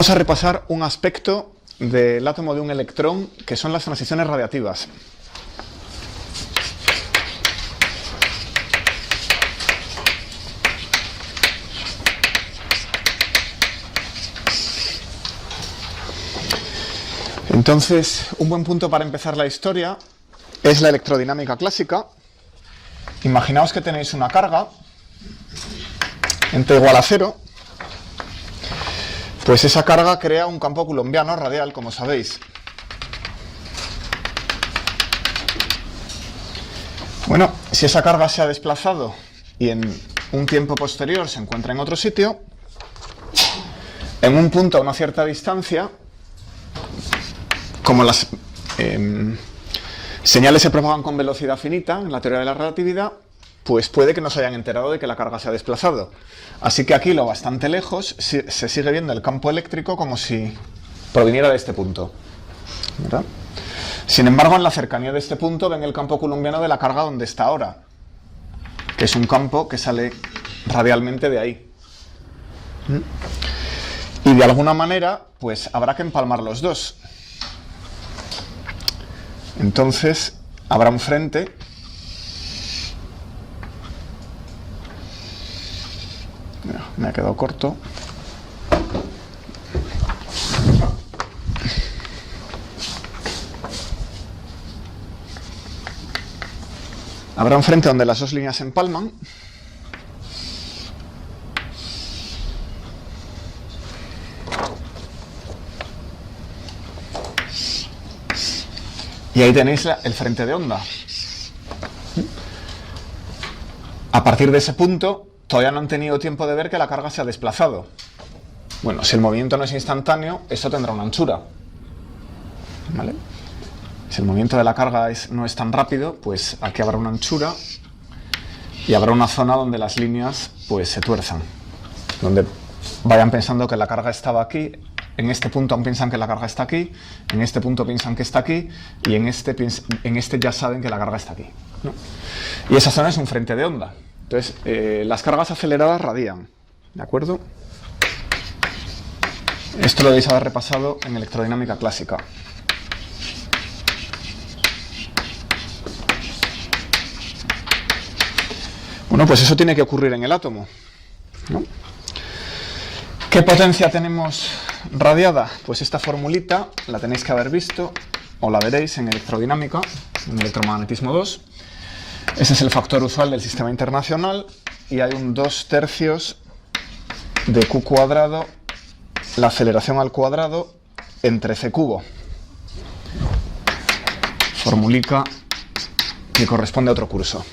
Vamos a repasar un aspecto del átomo de un electrón, que son las transiciones radiativas. Entonces, un buen punto para empezar la historia es la electrodinámica clásica. Imaginaos que tenéis una carga en T igual a 0. Pues esa carga crea un campo coulombiano radial, como sabéis. Bueno, si esa carga se ha desplazado y en un tiempo posterior se encuentra en otro sitio, en un punto a una cierta distancia, como las señales se propagan con velocidad finita en la teoría de la relatividad, pues puede que no se hayan enterado de que la carga se ha desplazado. Así que aquí, lo bastante lejos, se sigue viendo el campo eléctrico como si proviniera de este punto, ¿verdad? Sin embargo, en la cercanía de este punto ven el campo coulombiano de la carga donde está ahora, que es un campo que sale radialmente de ahí. Y de alguna manera, pues habrá que empalmar los dos. Entonces, habrá un frente me ha quedado corto. Habrá un frente donde las dos líneas se empalman. Y ahí tenéis el frente de onda. A partir de ese punto, todavía no han tenido tiempo de ver que la carga se ha desplazado. Bueno, si el movimiento no es instantáneo, eso tendrá una anchura, ¿vale? Si el movimiento de la carga no es tan rápido, pues aquí habrá una anchura y habrá una zona donde las líneas pues se tuerzan, donde vayan pensando que la carga estaba aquí, en este punto aún piensan que la carga está aquí, en este punto piensan que está aquí y en este ya saben que la carga está aquí, ¿no? Y esa zona es un frente de onda. Entonces, las cargas aceleradas radian, ¿de acuerdo? Esto lo debéis haber repasado en electrodinámica clásica. Bueno, pues eso tiene que ocurrir en el átomo, ¿no? ¿Qué potencia tenemos radiada? Pues esta formulita la tenéis que haber visto, o la veréis en electrodinámica, en electromagnetismo 2. Ese es el factor usual del sistema internacional y hay un 2/3 de Q cuadrado, la aceleración al cuadrado, entre C cubo. Formulica que corresponde a otro curso,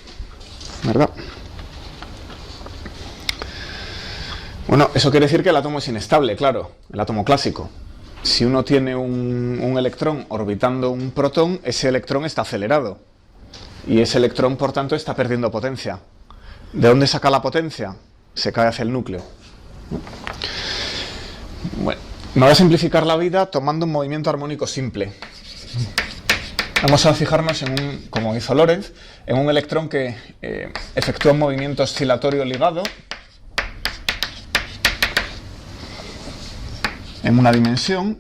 ¿verdad? Bueno, eso quiere decir que el átomo es inestable, claro, el átomo clásico. Si uno tiene un electrón orbitando un protón, ese electrón está acelerado. Y ese electrón, por tanto, está perdiendo potencia. ¿De dónde saca la potencia? Se cae hacia el núcleo. Bueno, me voy a simplificar la vida tomando un movimiento armónico simple. Vamos a fijarnos como hizo Lorentz, en un electrón que efectúa un movimiento oscilatorio ligado en una dimensión,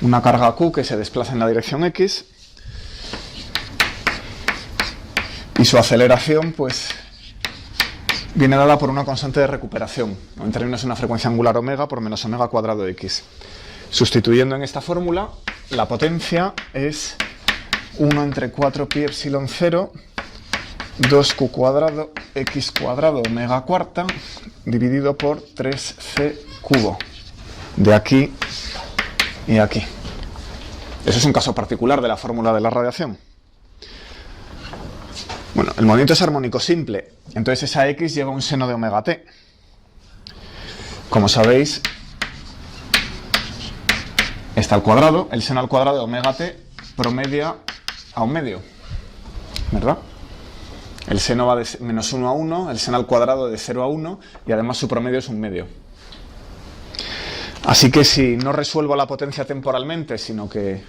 una carga Q que se desplaza en la dirección X, y su aceleración pues viene dada por una constante de recuperación, en términos de una frecuencia angular omega por menos omega cuadrado x. Sustituyendo en esta fórmula, la potencia es 1 entre 4 pi epsilon 0 2q cuadrado x cuadrado omega cuarta dividido por 3c cubo, de aquí y aquí. Eso es un caso particular de la fórmula de la radiación. Bueno, el movimiento es armónico simple, entonces esa x lleva un seno de omega t. Como sabéis, está al cuadrado, el seno al cuadrado de omega t promedia a un medio, ¿verdad? El seno va de menos 1 a 1, el seno al cuadrado de 0 a 1 y además su promedio es un medio. Así que si no resuelvo la potencia temporalmente, sino que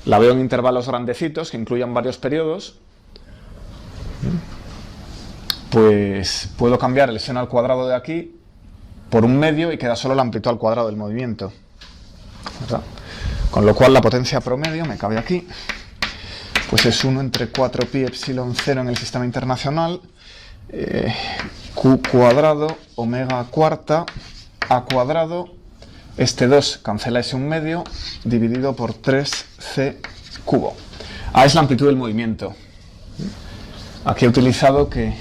la veo en intervalos grandecitos que incluyan varios periodos, pues puedo cambiar el seno al cuadrado de aquí por un medio y queda solo la amplitud al cuadrado del movimiento, ¿verdad? Con lo cual la potencia promedio, me cabe aquí, pues es 1 entre 4 pi epsilon 0 en el sistema internacional, q cuadrado, omega cuarta, a cuadrado, este 2 cancela ese 1 medio, dividido por 3c cubo. A es la amplitud del movimiento. Aquí he utilizado que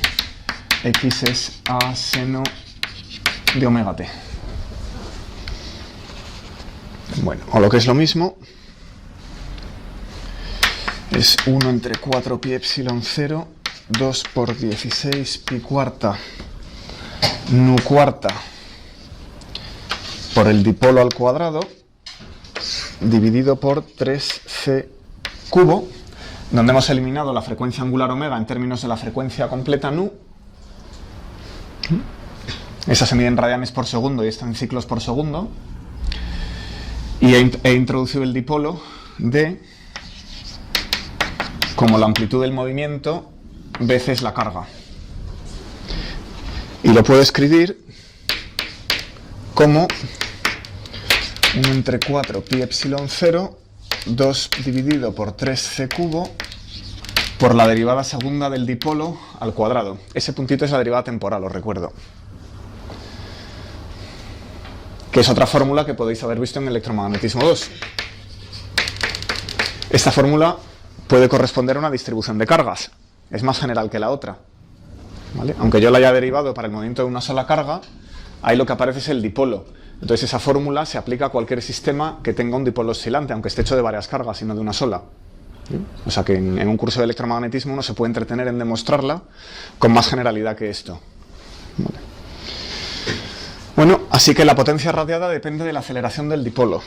x es a seno de omega t. Bueno, o lo que es lo mismo, es 1 entre 4 pi epsilon 0, 2 por 16 pi cuarta, nu cuarta, por el dipolo al cuadrado, dividido por 3c cubo, donde hemos eliminado la frecuencia angular omega en términos de la frecuencia completa nu. Esa se mide en radianes por segundo y está en ciclos por segundo. Y he introducido el dipolo d como la amplitud del movimiento veces la carga. Y lo puedo escribir como 1 entre 4 pi epsilon 0, 2 dividido por 3c cubo, por la derivada segunda del dipolo al cuadrado. Ese puntito es la derivada temporal, os recuerdo. Que es otra fórmula que podéis haber visto en electromagnetismo 2. Esta fórmula puede corresponder a una distribución de cargas. Es más general que la otra, ¿vale? Aunque yo la haya derivado para el movimiento de una sola carga, ahí lo que aparece es el dipolo. Entonces esa fórmula se aplica a cualquier sistema que tenga un dipolo oscilante, aunque esté hecho de varias cargas y no de una sola. O sea que en un curso de electromagnetismo uno se puede entretener en demostrarla con más generalidad que esto. Vale. Bueno, así que la potencia radiada depende de la aceleración del dipolo.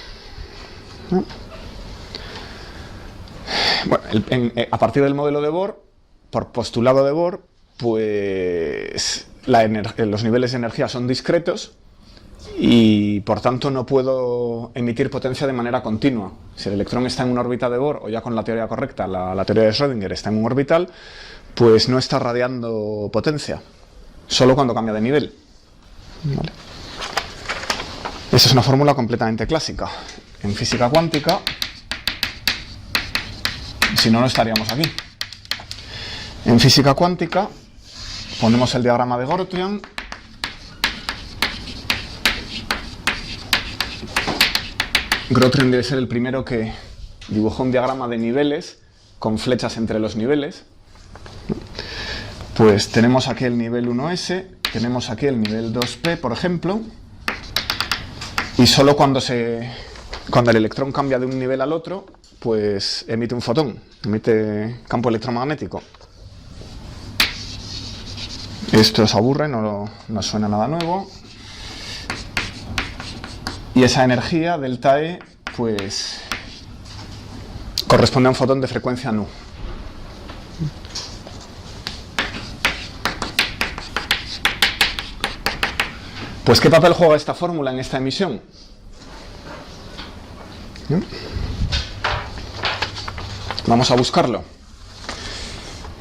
Bueno, a partir del modelo de Bohr, por postulado de Bohr, pues los niveles de energía son discretos y por tanto no puedo emitir potencia de manera continua. Si el electrón está en una órbita de Bohr, o ya con la teoría correcta, la teoría de Schrödinger está en un orbital, pues no está radiando potencia, solo cuando cambia de nivel. ¿Vale? Esa es una fórmula completamente clásica. En física cuántica, si no, no estaríamos aquí. En física cuántica ponemos el diagrama de Gortrian. Gortrian debe ser el primero que dibujó un diagrama de niveles con flechas entre los niveles. Pues tenemos aquí el nivel 1s, tenemos aquí el nivel 2p, por ejemplo, y solo cuando el electrón cambia de un nivel al otro, pues emite un fotón, emite campo electromagnético. Esto os aburre, no suena nada nuevo. Y esa energía, delta E, pues corresponde a un fotón de frecuencia nu. Pues, ¿qué papel juega esta fórmula en esta emisión? Vamos a buscarlo.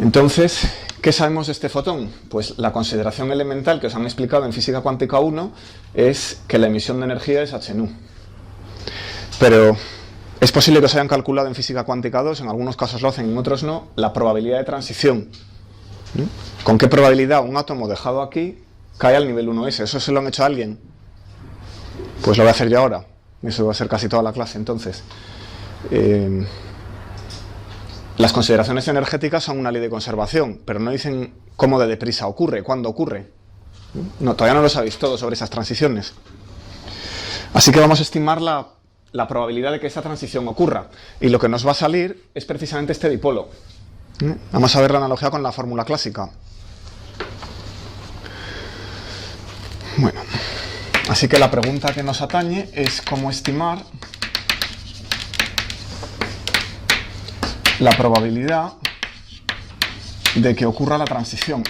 Entonces, ¿qué sabemos de este fotón? Pues la consideración elemental que os han explicado en física cuántica 1 es que la emisión de energía es h nu. Pero es posible que os hayan calculado en física cuántica 2, en algunos casos lo hacen, en otros no, la probabilidad de transición. ¿Con qué probabilidad un átomo dejado aquí cae al nivel 1s? ¿Eso se lo han hecho a alguien? Pues lo voy a hacer yo ahora. Eso va a ser casi toda la clase, entonces. Las consideraciones energéticas son una ley de conservación, pero no dicen cómo de deprisa ocurre, cuándo ocurre. No, todavía no lo sabéis todo sobre esas transiciones. Así que vamos a estimar la probabilidad de que esa transición ocurra. Y lo que nos va a salir es precisamente este dipolo. Vamos a ver la analogía con la fórmula clásica. Bueno, así que la pregunta que nos atañe es cómo estimar la probabilidad de que ocurra la transición.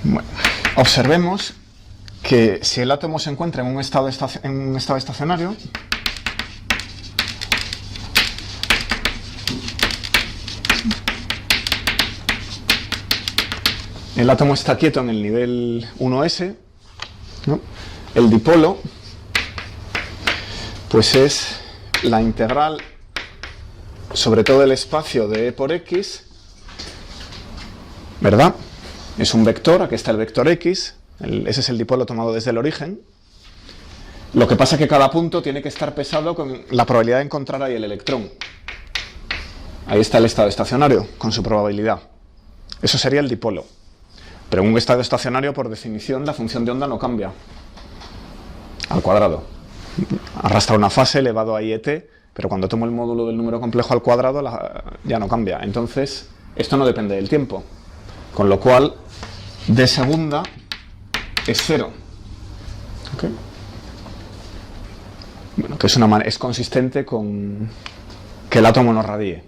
Bueno, observemos que si el átomo se encuentra en un estado estacionario, el átomo está quieto en el nivel 1s, ¿no? El dipolo, pues es la integral sobre todo el espacio de E por X, ¿verdad? Es un vector, aquí está el vector X, ese es el dipolo tomado desde el origen. Lo que pasa es que cada punto tiene que estar pesado con la probabilidad de encontrar ahí el electrón. Ahí está el estado estacionario, con su probabilidad. Eso sería el dipolo. Pero en un estado estacionario, por definición, la función de onda no cambia. Al cuadrado. Arrastra una fase elevado a IET, pero cuando tomo el módulo del número complejo al cuadrado ya no cambia. Entonces, esto no depende del tiempo. Con lo cual, D segunda es 0. ¿Okay? Bueno, que es consistente con que el átomo no radie.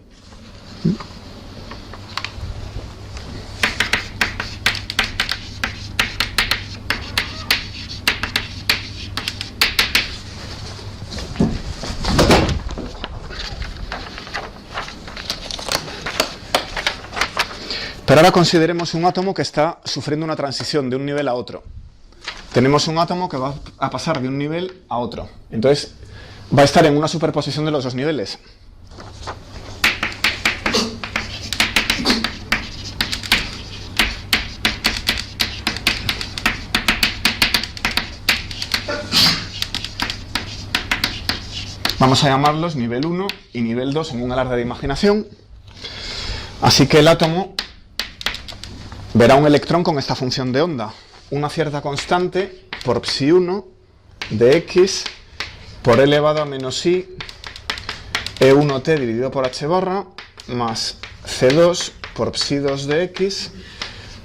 Pero ahora consideremos un átomo que está sufriendo una transición de un nivel a otro. Tenemos un átomo que va a pasar de un nivel a otro. Entonces, va a estar en una superposición de los dos niveles. Vamos a llamarlos nivel 1 y nivel 2 en un alarde de imaginación. Así que el átomo verá un electrón con esta función de onda. Una cierta constante por psi1 de x por e elevado a menos i e1t dividido por h barra más c2 por psi2 de x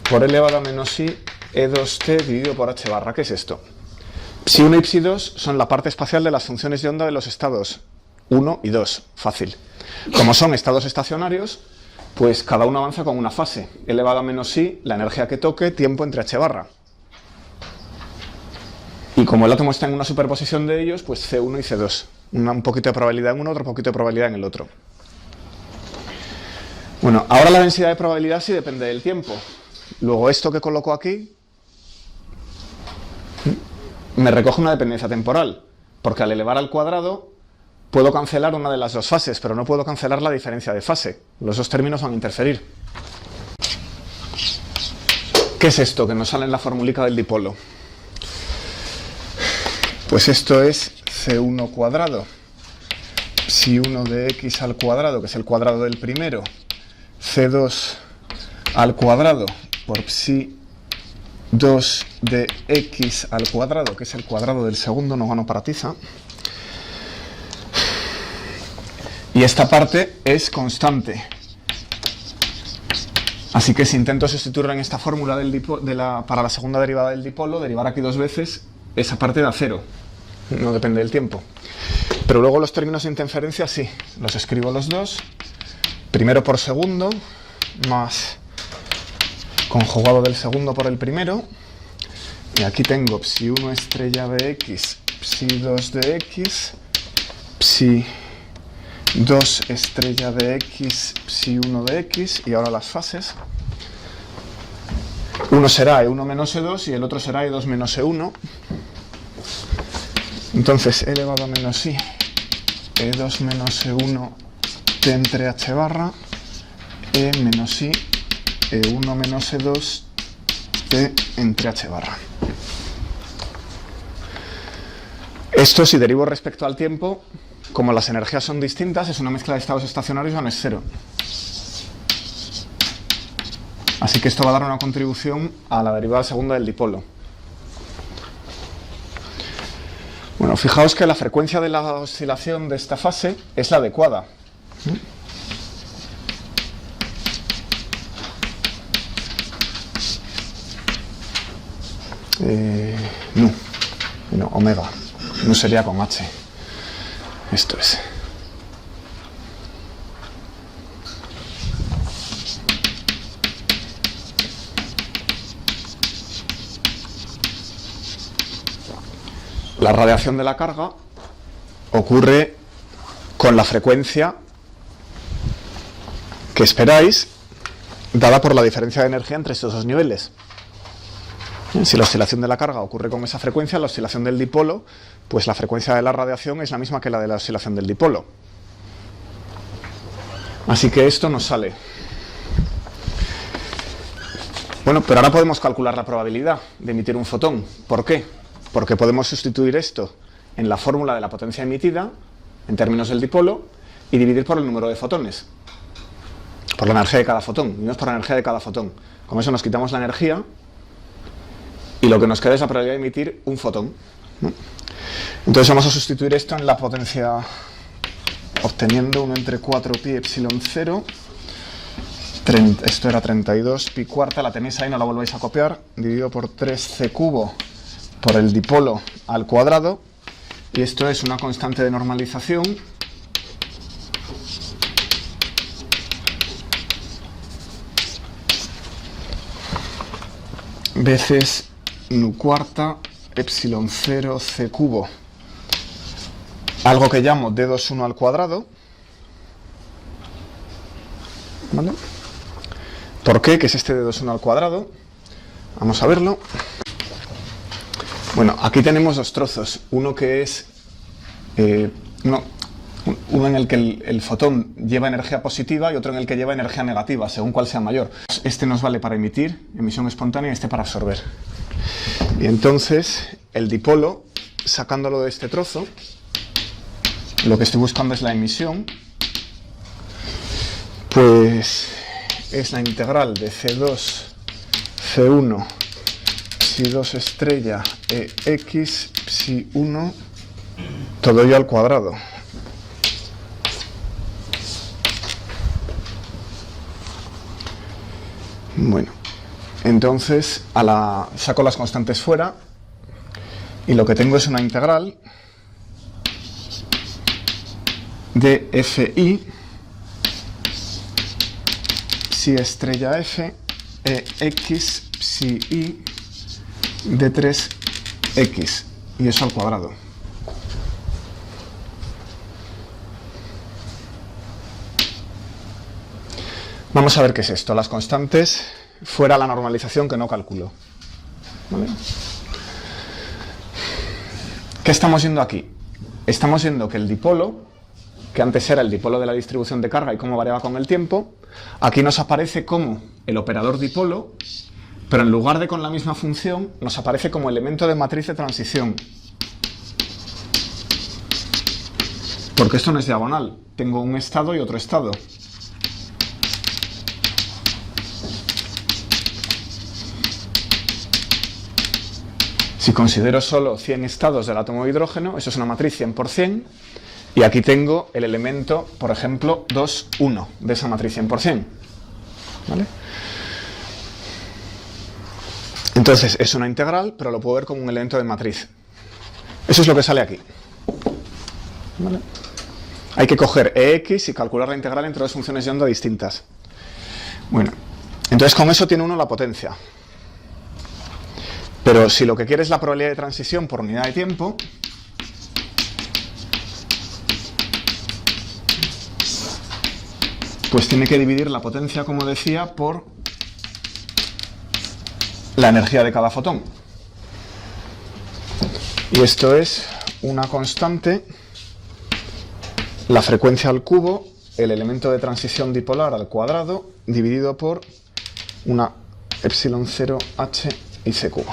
por e elevado a menos i e2t dividido por h barra. ¿Qué es esto? Psi1 y psi2 son la parte espacial de las funciones de onda de los estados 1 y 2. Fácil. Como son estados estacionarios, pues cada uno avanza con una fase. Elevado a menos i, la energía que toque, tiempo entre h barra. Y como el átomo está en una superposición de ellos, pues C1 y C2. Un poquito de probabilidad en uno, otro poquito de probabilidad en el otro. Bueno, ahora la densidad de probabilidad sí depende del tiempo. Luego esto que coloco aquí me recoge una dependencia temporal, porque al elevar al cuadrado puedo cancelar una de las dos fases, pero no puedo cancelar la diferencia de fase. Los dos términos van a interferir. ¿Qué es esto que nos sale en la formulica del dipolo? Pues esto es C1 cuadrado, psi1 de x al cuadrado, que es el cuadrado del primero, C2 al cuadrado por psi2 de x al cuadrado, que es el cuadrado del segundo, no gano para tiza. Y esta parte es constante. Así que si intento sustituirla en esta fórmula para la segunda derivada del dipolo, derivar aquí dos veces, esa parte da 0. No depende del tiempo. Pero luego los términos de interferencia sí. Los escribo los dos. Primero por segundo, más conjugado del segundo por el primero. Y aquí tengo psi1 estrella de x, psi2 de x, psi2 estrella de x, psi1 de x. Y ahora las fases. Uno será E1 menos E2 y el otro será E2 menos E1. Entonces, e elevado a menos i, e2 menos e1 t entre h barra, e menos i, e1 menos e2 t entre h barra. Esto, si derivo respecto al tiempo, como las energías son distintas, es una mezcla de estados estacionarios o no es 0. Así que esto va a dar una contribución a la derivada segunda del dipolo. Bueno, fijaos que la frecuencia de la oscilación de esta fase es la adecuada. No, omega. No sería con h. Esto es. La radiación de la carga ocurre con la frecuencia que esperáis dada por la diferencia de energía entre estos dos niveles. Si la oscilación de la carga ocurre con esa frecuencia, la oscilación del dipolo, pues la frecuencia de la radiación es la misma que la de la oscilación del dipolo. Así que esto nos sale. Bueno, pero ahora podemos calcular la probabilidad de emitir un fotón. ¿Por qué? Porque podemos sustituir esto en la fórmula de la potencia emitida, en términos del dipolo, y dividir por el número de fotones, por la energía de cada fotón, dividimos por la energía de cada fotón. Con eso nos quitamos la energía y lo que nos queda es la probabilidad de emitir un fotón, ¿no? Entonces vamos a sustituir esto en la potencia, obteniendo 1 entre 4 pi epsilon 0. Esto era 32 pi cuarta, la tenéis ahí, no la volváis a copiar, dividido por 3c cubo por el dipolo al cuadrado, y esto es una constante de normalización veces nu cuarta epsilon 0 c cubo, algo que llamo d21 al cuadrado, ¿vale? ¿Por qué? ¿Qué es este d21 al cuadrado? Vamos a verlo. Bueno, aquí tenemos dos trozos, uno que es uno en el que el fotón lleva energía positiva y otro en el que lleva energía negativa, según cuál sea mayor. Este nos vale para emitir, emisión espontánea, y este para absorber. Y entonces, el dipolo, sacándolo de este trozo, lo que estoy buscando es la emisión, pues es la integral de C2, C1, psi2 estrella, EX, psi1, todo ello al cuadrado. Bueno, entonces saco las constantes fuera y lo que tengo es una integral de Fi psi estrella F X psi I de 3X, y eso al cuadrado. Vamos a ver qué es esto. Las constantes fuera la normalización que no calculo, ¿vale? ¿Qué estamos viendo aquí? Estamos viendo que el dipolo, que antes era el dipolo de la distribución de carga y cómo variaba con el tiempo, aquí nos aparece como el operador dipolo, pero en lugar de con la misma función, nos aparece como elemento de matriz de transición. Porque esto no es diagonal, tengo un estado y otro estado. Si considero solo 100 estados del átomo de hidrógeno, eso es una matriz 100%, y aquí tengo el elemento, por ejemplo, 2, 1 de esa matriz 100%. ¿Vale? Entonces es una integral, pero lo puedo ver como un elemento de matriz. Eso es lo que sale aquí. ¿Vale? Hay que coger EX y calcular la integral entre dos funciones de onda distintas. Bueno, entonces con eso tiene uno la potencia. Pero si lo que quiere es la probabilidad de transición por unidad de tiempo, pues tiene que dividir la potencia, como decía, por la energía de cada fotón. Y esto es una constante, la frecuencia al cubo, el elemento de transición dipolar al cuadrado, dividido por una epsilon 0 h y c cubo.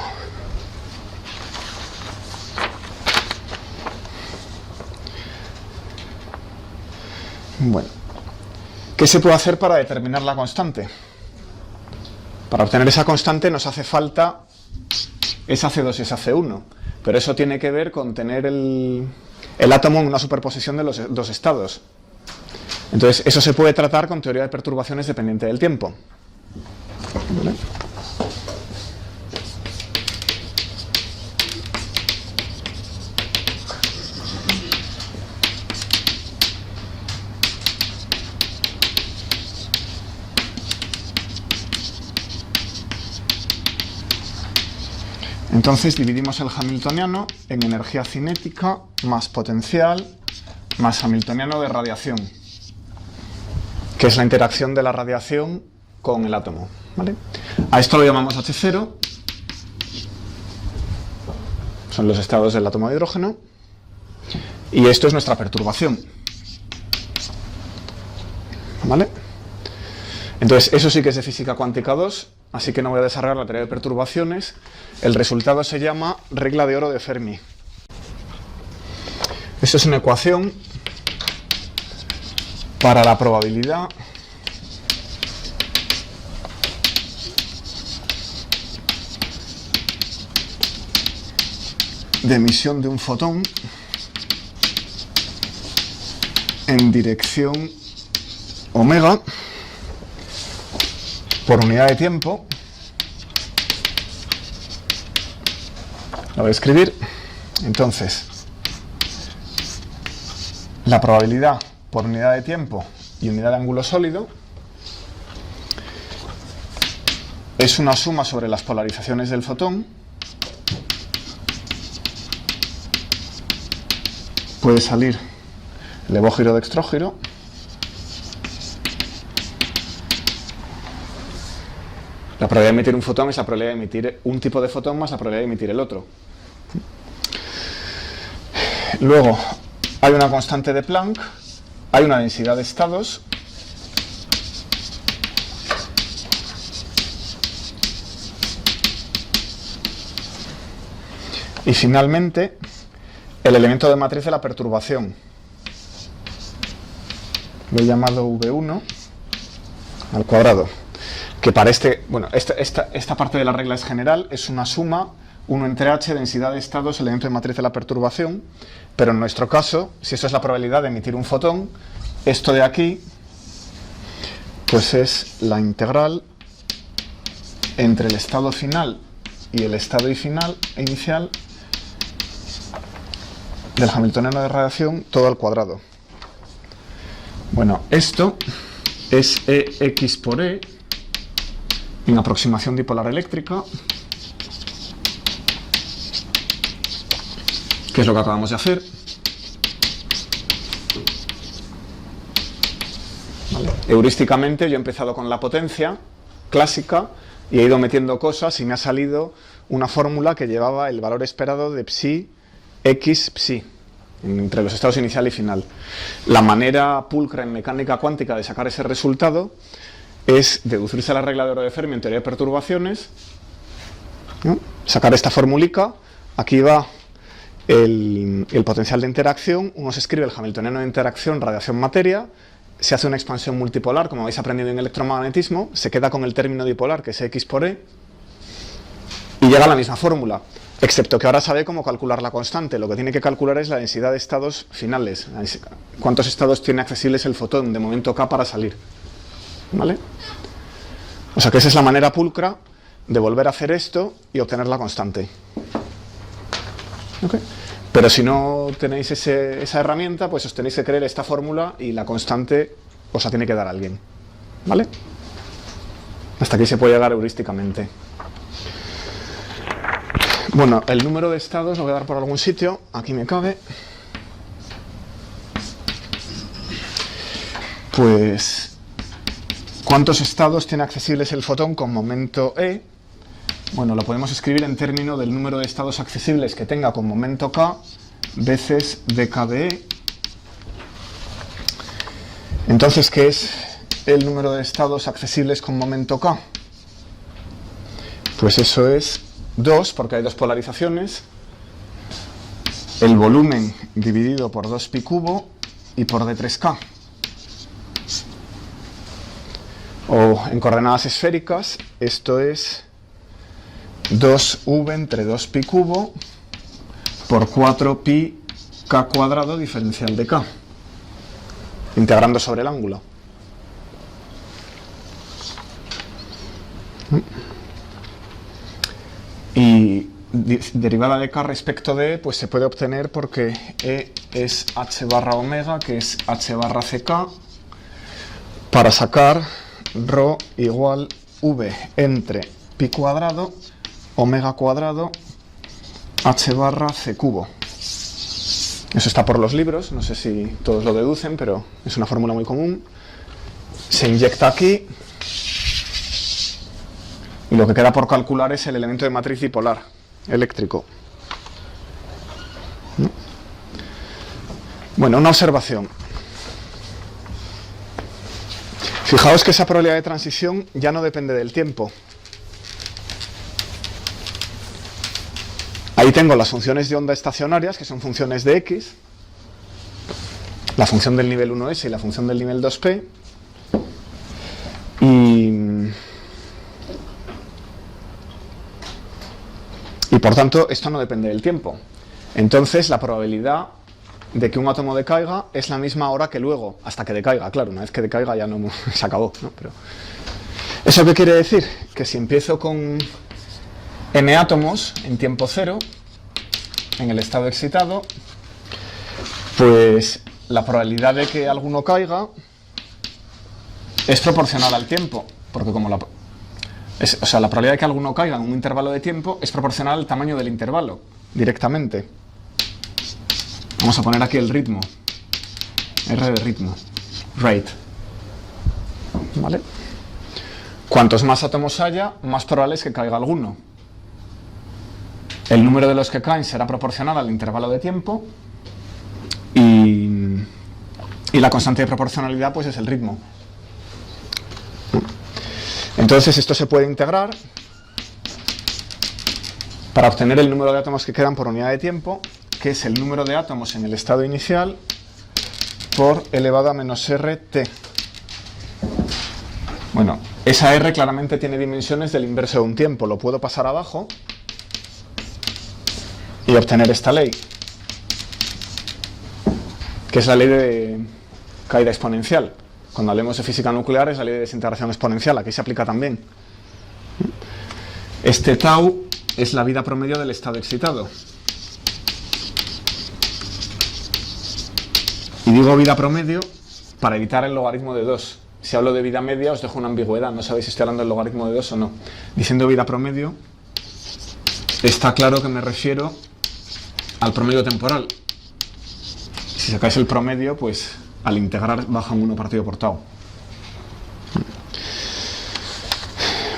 Bueno, ¿qué se puede hacer para determinar la constante? Para obtener esa constante nos hace falta esa C2 y esa C1, pero eso tiene que ver con tener el átomo en una superposición de los dos estados. Entonces, eso se puede tratar con teoría de perturbaciones dependiente del tiempo. ¿Vale? Entonces dividimos el hamiltoniano en energía cinética más potencial más hamiltoniano de radiación, que es la interacción de la radiación con el átomo, ¿vale? A esto lo llamamos H0, son los estados del átomo de hidrógeno, y esto es nuestra perturbación, ¿vale? Entonces, eso sí que es de física cuántica 2, así que no voy a desarrollar la teoría de perturbaciones. El resultado se llama regla de oro de Fermi. Esto es una ecuación para la probabilidad de emisión de un fotón en dirección omega por unidad de tiempo. Lo voy a escribir. Entonces, la probabilidad por unidad de tiempo y unidad de ángulo sólido es una suma sobre las polarizaciones del fotón. Puede salir levógiro dextrógiro. La probabilidad de emitir un fotón es la probabilidad de emitir un tipo de fotón más la probabilidad de emitir el otro. Luego, hay una constante de Planck, hay una densidad de estados, y finalmente, el elemento de matriz de la perturbación. Lo he llamado V1 al cuadrado. Que para esta parte de la regla es general, es una suma, 1 entre h, densidad de estados, elemento de matriz de la perturbación, pero en nuestro caso, si esto es la probabilidad de emitir un fotón, esto de aquí, pues es la integral entre el estado final y el estado inicial del hamiltoniano de radiación, todo al cuadrado. Bueno, esto es Ex por E, en aproximación dipolar eléctrica, que es lo que acabamos de hacer. ¿Vale? Heurísticamente yo he empezado con la potencia clásica y he ido metiendo cosas y me ha salido una fórmula que llevaba el valor esperado de psi, x, psi, entre los estados inicial y final. La manera pulcra en mecánica cuántica de sacar ese resultado es deducirse la regla de oro de Fermi en teoría de perturbaciones, ¿no? Sacar esta formulica, aquí va el potencial de interacción, uno se escribe el hamiltoniano de interacción radiación-materia, se hace una expansión multipolar, como habéis aprendido en electromagnetismo, se queda con el término dipolar, que es X por E, y llega a la misma fórmula, excepto que ahora sabe cómo calcular la constante. Lo que tiene que calcular es la densidad de estados finales, cuántos estados tiene accesibles el fotón de momento K para salir, ¿vale? O sea que esa es la manera pulcra de volver a hacer esto y obtener la constante. ¿Okay? Pero si no tenéis esa herramienta, pues os tenéis que creer esta fórmula y la constante os la tiene que dar alguien, ¿vale? Hasta aquí se puede llegar heurísticamente. Bueno, el número de estados lo voy a dar por algún sitio, aquí me cabe. Pues, ¿cuántos estados tiene accesibles el fotón con momento E? Bueno, lo podemos escribir en términos del número de estados accesibles que tenga con momento K veces dk de E. Entonces, ¿qué es el número de estados accesibles con momento K? Pues eso es 2, porque hay dos polarizaciones, el volumen dividido por 2pi cubo y por d3k. O en coordenadas esféricas, esto es 2v entre 2pi cubo por 4pi k cuadrado diferencial de k, integrando sobre el ángulo. Y derivada de k respecto de E, pues se puede obtener porque E es h barra omega, que es h barra ck, para sacar ρ igual v entre pi cuadrado, omega cuadrado, h barra c cubo. Eso está por los libros, no sé si todos lo deducen, pero es una fórmula muy común. Se inyecta aquí Y lo que queda por calcular es el elemento de matriz dipolar eléctrico. ¿No? Bueno, una observación. Fijaos que esa probabilidad de transición ya no depende del tiempo. Ahí tengo las funciones de onda estacionarias, que son funciones de x, la función del nivel 1s y la función del nivel 2p, y por tanto esto no depende del tiempo. Entonces la probabilidad de que un átomo decaiga es la misma ahora que luego, hasta que decaiga. Claro, una vez que decaiga ya no se acabó, ¿no? Pero ¿eso qué quiere decir? Que si empiezo con n átomos en tiempo cero, en el estado excitado, pues la probabilidad de que alguno caiga es proporcional al tiempo, porque como la probabilidad de que alguno caiga en un intervalo de tiempo es proporcional al tamaño del intervalo, directamente. Vamos a poner aquí el ritmo, R de ritmo, rate, ¿vale? Cuantos más átomos haya, más probable es que caiga alguno. El número de los que caen será proporcional al intervalo de tiempo y la constante de proporcionalidad pues es el ritmo. Entonces esto se puede integrar para obtener el número de átomos que quedan por unidad de tiempo, que es el número de átomos en el estado inicial por elevado a menos RT. Bueno, esa R claramente tiene dimensiones del inverso de un tiempo. Lo puedo pasar abajo y obtener esta ley, que es la ley de caída exponencial. Cuando hablemos de física nuclear es la ley de desintegración exponencial, aquí se aplica también. Este tau es la vida promedio del estado excitado. Y digo vida promedio para evitar el logaritmo de 2. Si hablo de vida media os dejo una ambigüedad, no sabéis si estoy hablando del logaritmo de 2 o no. Diciendo vida promedio, está claro que me refiero al promedio temporal. Si sacáis el promedio, pues al integrar baja un 1 partido por tau.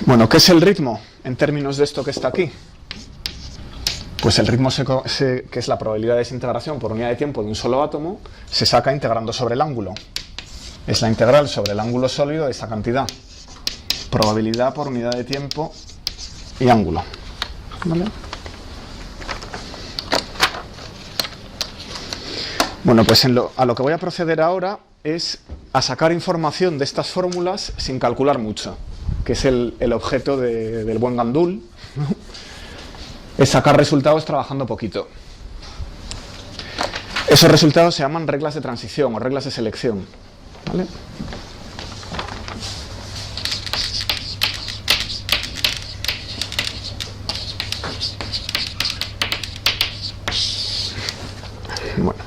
Bueno, ¿qué es el ritmo en términos de esto que está aquí? Pues el ritmo, que es la probabilidad de desintegración por unidad de tiempo de un solo átomo, se saca integrando sobre el ángulo. Es la integral sobre el ángulo sólido de esta cantidad. Probabilidad por unidad de tiempo y ángulo. ¿Vale? Bueno, pues a lo que voy a proceder ahora es a sacar información de estas fórmulas sin calcular mucho, que es el objeto del buen Gandul, ¿no? Es sacar resultados trabajando poquito. Esos resultados se llaman reglas de transición o reglas de selección, ¿vale? Bueno,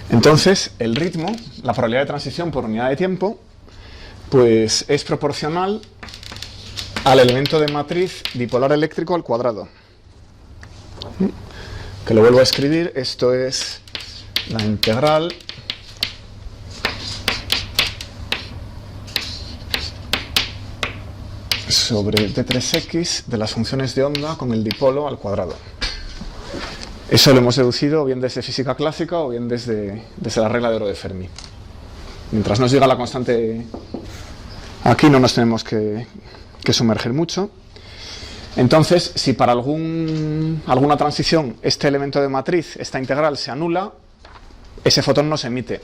entonces el ritmo, la probabilidad de transición por unidad de tiempo, pues es proporcional al elemento de matriz dipolar eléctrico al cuadrado. Que lo vuelvo a escribir, esto es la integral sobre d3x de las funciones de onda con el dipolo al cuadrado. Eso lo hemos deducido bien desde física clásica o bien desde la regla de oro de Fermi. Mientras nos diga la constante aquí no nos tenemos que sumergir mucho. Entonces, si para alguna transición este elemento de matriz, esta integral, se anula, ese fotón no se emite.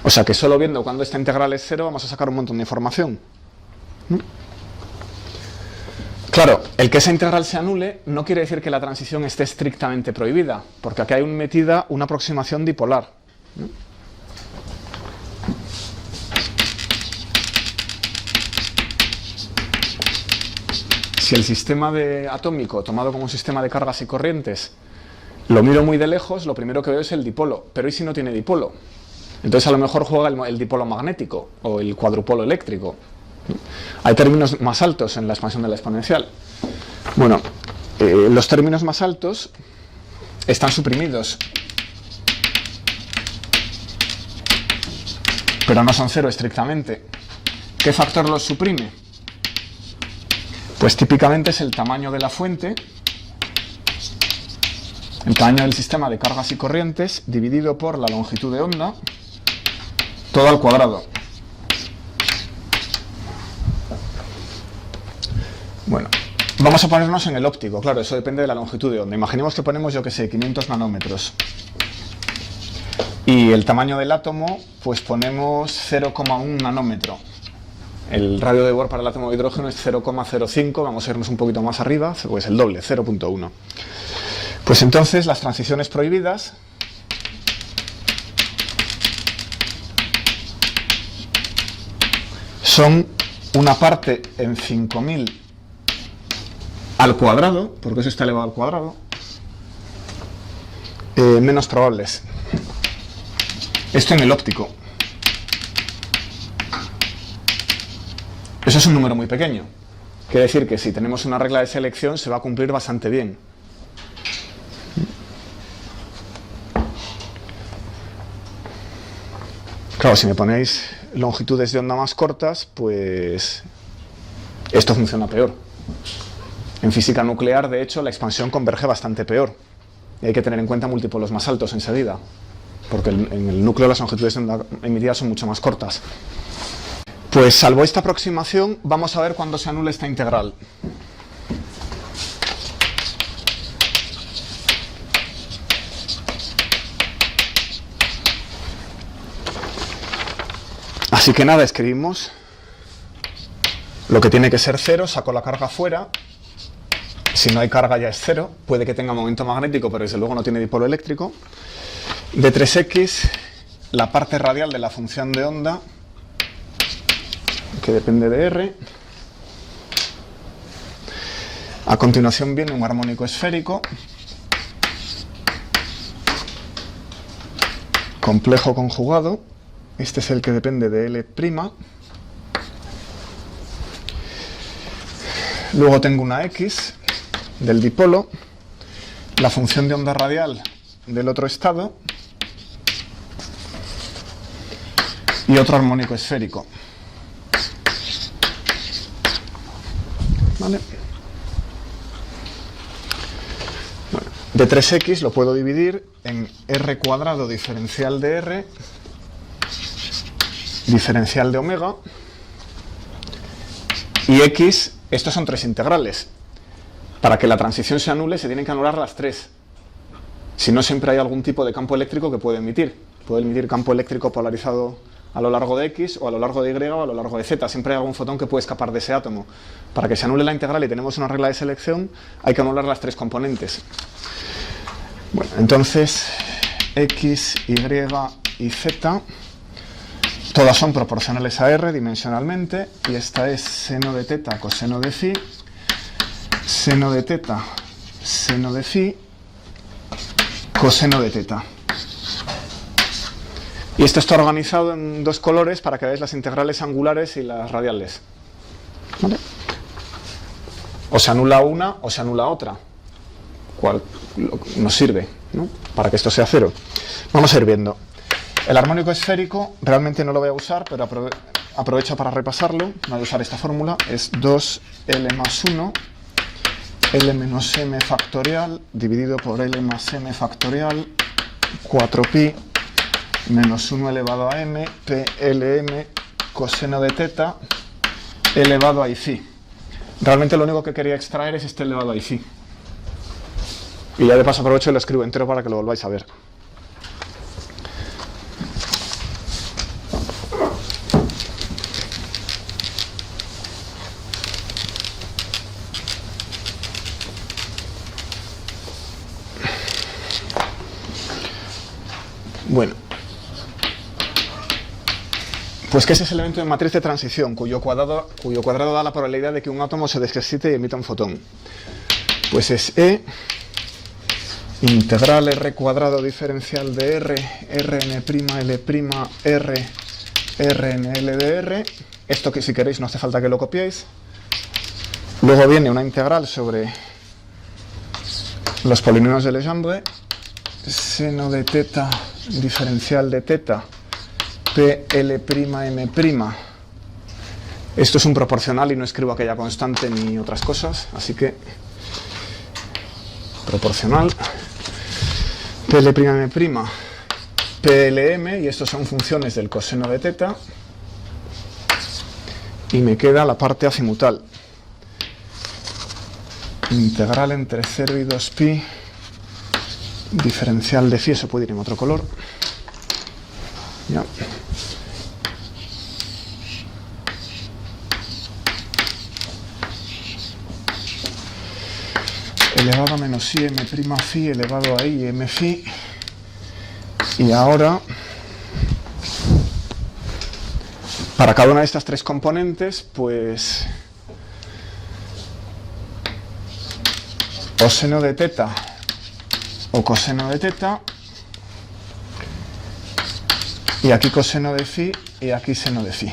O sea que solo viendo cuando esta integral es cero vamos a sacar un montón de información. Claro, el que esa integral se anule no quiere decir que la transición esté estrictamente prohibida, porque aquí hay metida una aproximación dipolar. Si el sistema atómico, tomado como un sistema de cargas y corrientes, lo miro muy de lejos, lo primero que veo es el dipolo. Pero ¿y si no tiene dipolo? Entonces a lo mejor juega el dipolo magnético o el cuadrupolo eléctrico. Hay términos más altos en la expansión de la exponencial. Bueno, los términos más altos están suprimidos, pero no son cero estrictamente. ¿Qué factor los suprime? Pues típicamente es el tamaño de la fuente, el tamaño del sistema de cargas y corrientes, dividido por la longitud de onda, todo al cuadrado. Bueno, vamos a ponernos en el óptico, claro, eso depende de la longitud de onda. Imaginemos que ponemos, yo que sé, 500 nanómetros. Y el tamaño del átomo, pues ponemos 0,1 nanómetro. El radio de Bohr para el átomo de hidrógeno es 0,05, vamos a irnos un poquito más arriba, pues el doble, 0,1. Pues entonces las transiciones prohibidas son una parte en 5000 al cuadrado, porque eso está elevado al cuadrado, menos probables. Esto en el óptico. Eso es un número muy pequeño. Quiere decir que si tenemos una regla de selección se va a cumplir bastante bien. Claro, si me ponéis longitudes de onda más cortas, pues esto funciona peor. En física nuclear, de hecho, la expansión converge bastante peor. Y hay que tener en cuenta múltiplos más altos enseguida, porque en el núcleo las longitudes de onda emitidas son mucho más cortas. Pues salvo esta aproximación, vamos a ver cuándo se anula esta integral. Así que nada, escribimos lo que tiene que ser 0, saco la carga fuera. Si no hay carga ya es 0, puede que tenga momento magnético, pero desde luego no tiene dipolo eléctrico. De 3x, la parte radial de la función de onda, que depende de R. A continuación viene un armónico esférico, complejo conjugado. Este es el que depende de L'. Luego tengo una X del dipolo, la función de onda radial del otro estado y otro armónico esférico. ¿Vale? Bueno, de 3x lo puedo dividir en R cuadrado diferencial de R diferencial de omega y x, estos son tres integrales. Para que la transición se anule se tienen que anular las tres. Si no, siempre hay algún tipo de campo eléctrico que puede emitir. Puede emitir campo eléctrico polarizado a lo largo de X, o a lo largo de Y, o a lo largo de Z. Siempre hay algún fotón que puede escapar de ese átomo. Para que se anule la integral y tenemos una regla de selección, hay que anular las tres componentes. Bueno, entonces, X, Y y Z, todas son proporcionales a R dimensionalmente, y esta es seno de teta, coseno de phi, seno de teta, seno de phi, coseno de teta. Y esto está organizado en dos colores para que veáis las integrales angulares y las radiales. ¿Vale? O se anula una o se anula otra. ¿Cuál nos sirve, ¿no? Para que esto sea cero? Vamos a ir viendo. El armónico esférico realmente no lo voy a usar, pero aprovecho para repasarlo. No voy a usar esta fórmula. Es 2L más 1, L menos M factorial, dividido por L más M factorial, 4pi menos 1 elevado a m, PLM, coseno de teta, elevado a I phi. Realmente lo único que quería extraer es este elevado a I phi. Y ya de paso aprovecho y lo escribo entero para que lo volváis a ver. Bueno, pues que ese es el elemento de matriz de transición, cuyo cuadrado da la probabilidad de que un átomo se desexcite y emita un fotón. Pues es E integral R cuadrado diferencial de R, Rn', L', R, Rn, L de R. Esto que si queréis no hace falta que lo copiéis. Luego viene una integral sobre los polinomios de Legendre, seno de teta diferencial de teta, PL'M', Esto es un proporcional y no escribo aquella constante ni otras cosas, así que proporcional PL'M', PLM, y estos son funciones del coseno de teta, y me queda la parte azimutal. Integral entre 0 y 2pi, diferencial de phi, eso puede ir en otro color. Ya. Elevado a menos i m' phi elevado a i m phi. Y ahora, para cada una de estas tres componentes, pues o seno de teta o coseno de teta, y aquí coseno de phi y aquí seno de phi.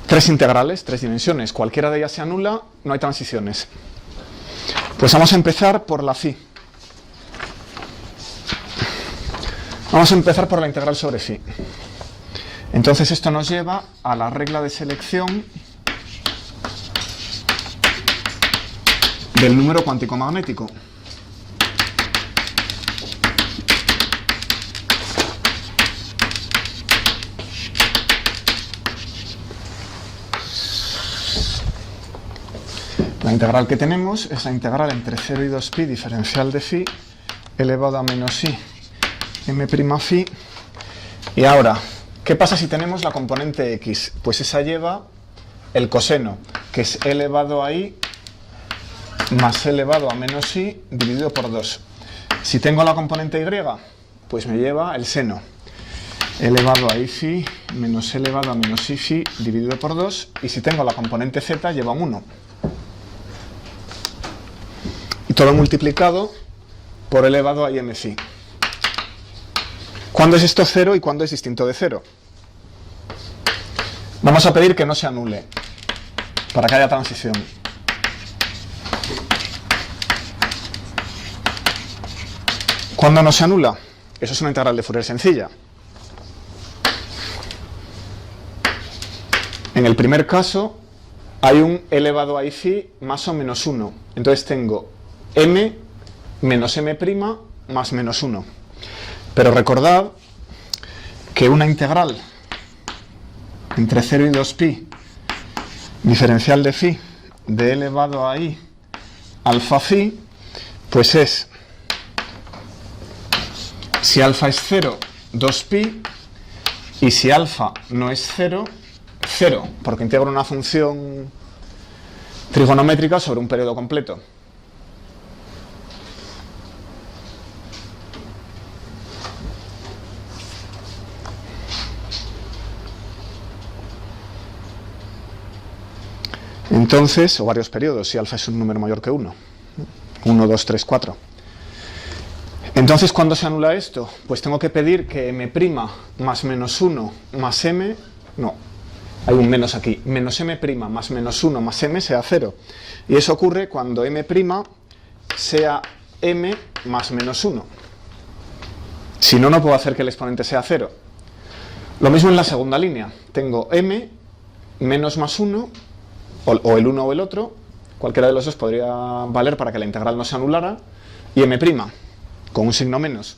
Tres integrales, tres dimensiones. Cualquiera de ellas se anula, no hay transiciones. Pues vamos a empezar por la phi. Vamos a empezar por la integral sobre phi. Entonces esto nos lleva a la regla de selección del número cuántico magnético. La integral que tenemos es la integral entre 0 y 2pi diferencial de phi elevado a menos i m' phi. Y ahora, ¿qué pasa si tenemos la componente x? Pues esa lleva el coseno, que es elevado a i más elevado a menos i dividido por 2. Si tengo la componente y, pues me lleva el seno, elevado a i phi menos elevado a menos i phi dividido por 2. Y si tengo la componente z, lleva un 1. Y todo multiplicado por elevado a im phi. ¿Cuándo es esto 0 y cuándo es distinto de 0? Vamos a pedir que no se anule, para que haya transición. ¿Cuándo no se anula? Eso es una integral de Fourier sencilla. En el primer caso hay un elevado a i phi más o menos 1. Entonces tengo m menos m' más menos 1. Pero recordad que una integral entre 0 y 2pi diferencial de phi de elevado a i alfa phi, pues es, si alfa es 0, 2pi, y si alfa no es 0, 0, porque integro una función trigonométrica sobre un periodo completo. Entonces, o varios periodos, si alfa es un número mayor que 1. 1, 2, 3, 4. Entonces, ¿cuándo se anula esto? Pues tengo que pedir que m' más menos 1 más m, no, hay un menos aquí, menos m' más menos 1 más m sea 0. Y eso ocurre cuando m' sea m más menos 1. Si no, no puedo hacer que el exponente sea 0. Lo mismo en la segunda línea. Tengo m menos más 1, o el uno o el otro, cualquiera de los dos podría valer para que la integral no se anulara, y m' con un signo menos,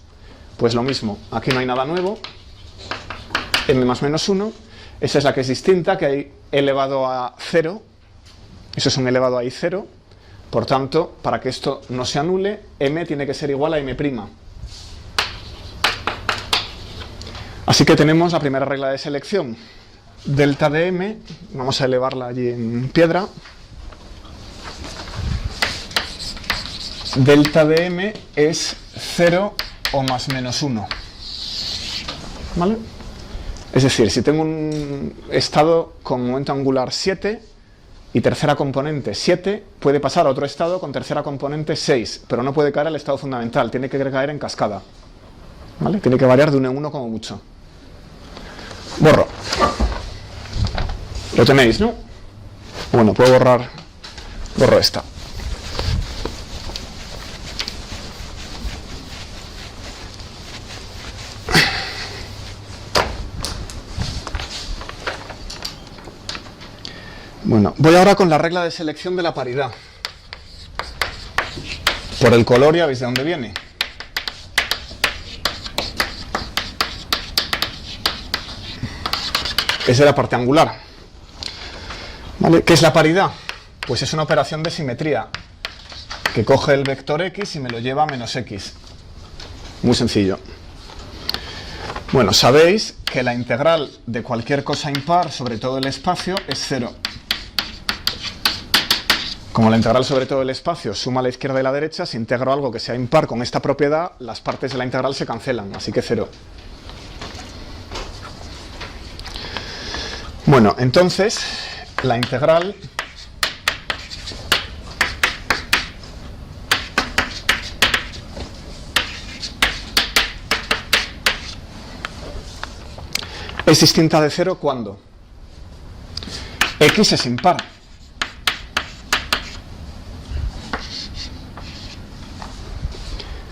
pues lo mismo, aquí no hay nada nuevo, m más menos 1, esa es la que es distinta, que hay elevado a 0, eso es un elevado a i 0, por tanto, para que esto no se anule, m tiene que ser igual a m'. Así que tenemos la primera regla de selección. Delta de m, vamos a elevarla allí en piedra. Delta de m es 0 o más menos 1. ¿Vale? Es decir, si tengo un estado con momento angular 7 y tercera componente 7, puede pasar a otro estado con tercera componente 6, pero no puede caer al estado fundamental, tiene que caer en cascada. ¿Vale? Tiene que variar de 1 en 1 como mucho. Borro. Lo tenéis, ¿no? Bueno, puedo borro esta. Bueno, voy ahora con la regla de selección de la paridad. Por el color ya veis de dónde viene. Es de la parte angular. ¿Vale? ¿Qué es la paridad? Pues es una operación de simetría que coge el vector x y me lo lleva a menos x. Muy sencillo. Bueno, sabéis que la integral de cualquier cosa impar sobre todo el espacio es 0. Como la integral sobre todo el espacio suma a la izquierda y la derecha, si integro algo que sea impar con esta propiedad, las partes de la integral se cancelan, así que 0. Bueno, entonces, la integral es distinta de 0 cuando x es impar.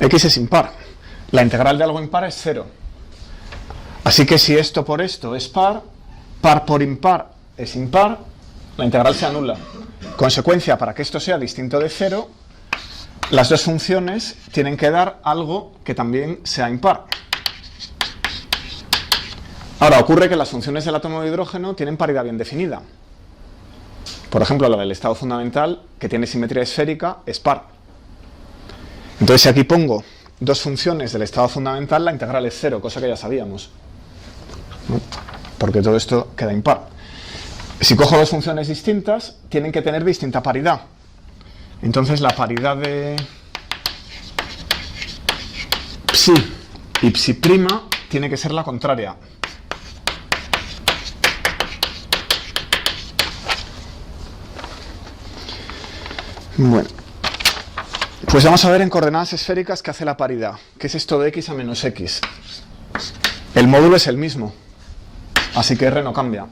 X es impar. La integral de algo impar es 0. Así que si esto por esto es par, par por impar es impar, la integral se anula. Consecuencia, para que esto sea distinto de 0, las dos funciones tienen que dar algo que también sea impar. Ahora, ocurre que las funciones del átomo de hidrógeno tienen paridad bien definida. Por ejemplo, la del estado fundamental, que tiene simetría esférica, es par. Entonces, si aquí pongo dos funciones del estado fundamental, la integral es 0, cosa que ya sabíamos, ¿no? Porque todo esto queda impar. Si cojo dos funciones distintas, tienen que tener distinta paridad. Entonces, la paridad de psi y psi' tiene que ser la contraria. Bueno, pues vamos a ver en coordenadas esféricas qué hace la paridad. ¿Qué es esto de x a menos x? El módulo es el mismo, así que r no cambia.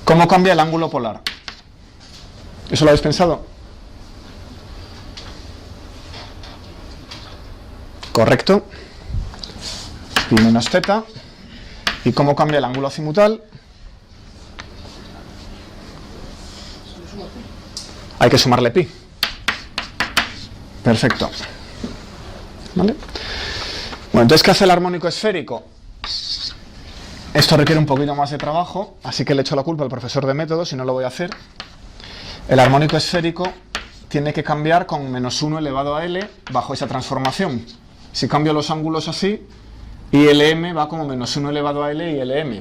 ¿Cómo cambia el ángulo polar? ¿Eso lo habéis pensado? Correcto. Pi menos θ. ¿Y cómo cambia el ángulo azimutal? Hay que sumarle pi. Perfecto. ¿Vale? Bueno, entonces, ¿qué hace el armónico esférico? Esto requiere un poquito más de trabajo, así que le echo la culpa al profesor de métodos y no lo voy a hacer. El armónico esférico tiene que cambiar con menos 1 elevado a L bajo esa transformación. Si cambio los ángulos así, ILM va como menos 1 elevado a L y LM.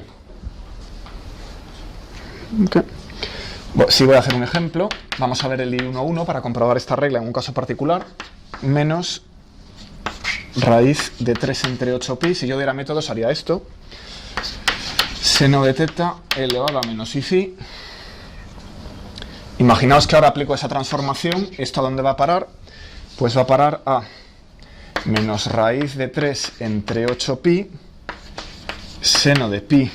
Okay. Bueno, si voy a hacer un ejemplo, vamos a ver el I11 para comprobar esta regla en un caso particular. Menos raíz de 3 entre 8pi. Si yo diera métodos haría esto. Seno de θ elevado a menos i phi. Imaginaos que ahora aplico esa transformación. ¿Esto a dónde va a parar? Pues va a parar a menos raíz de 3 entre 8pi seno de pi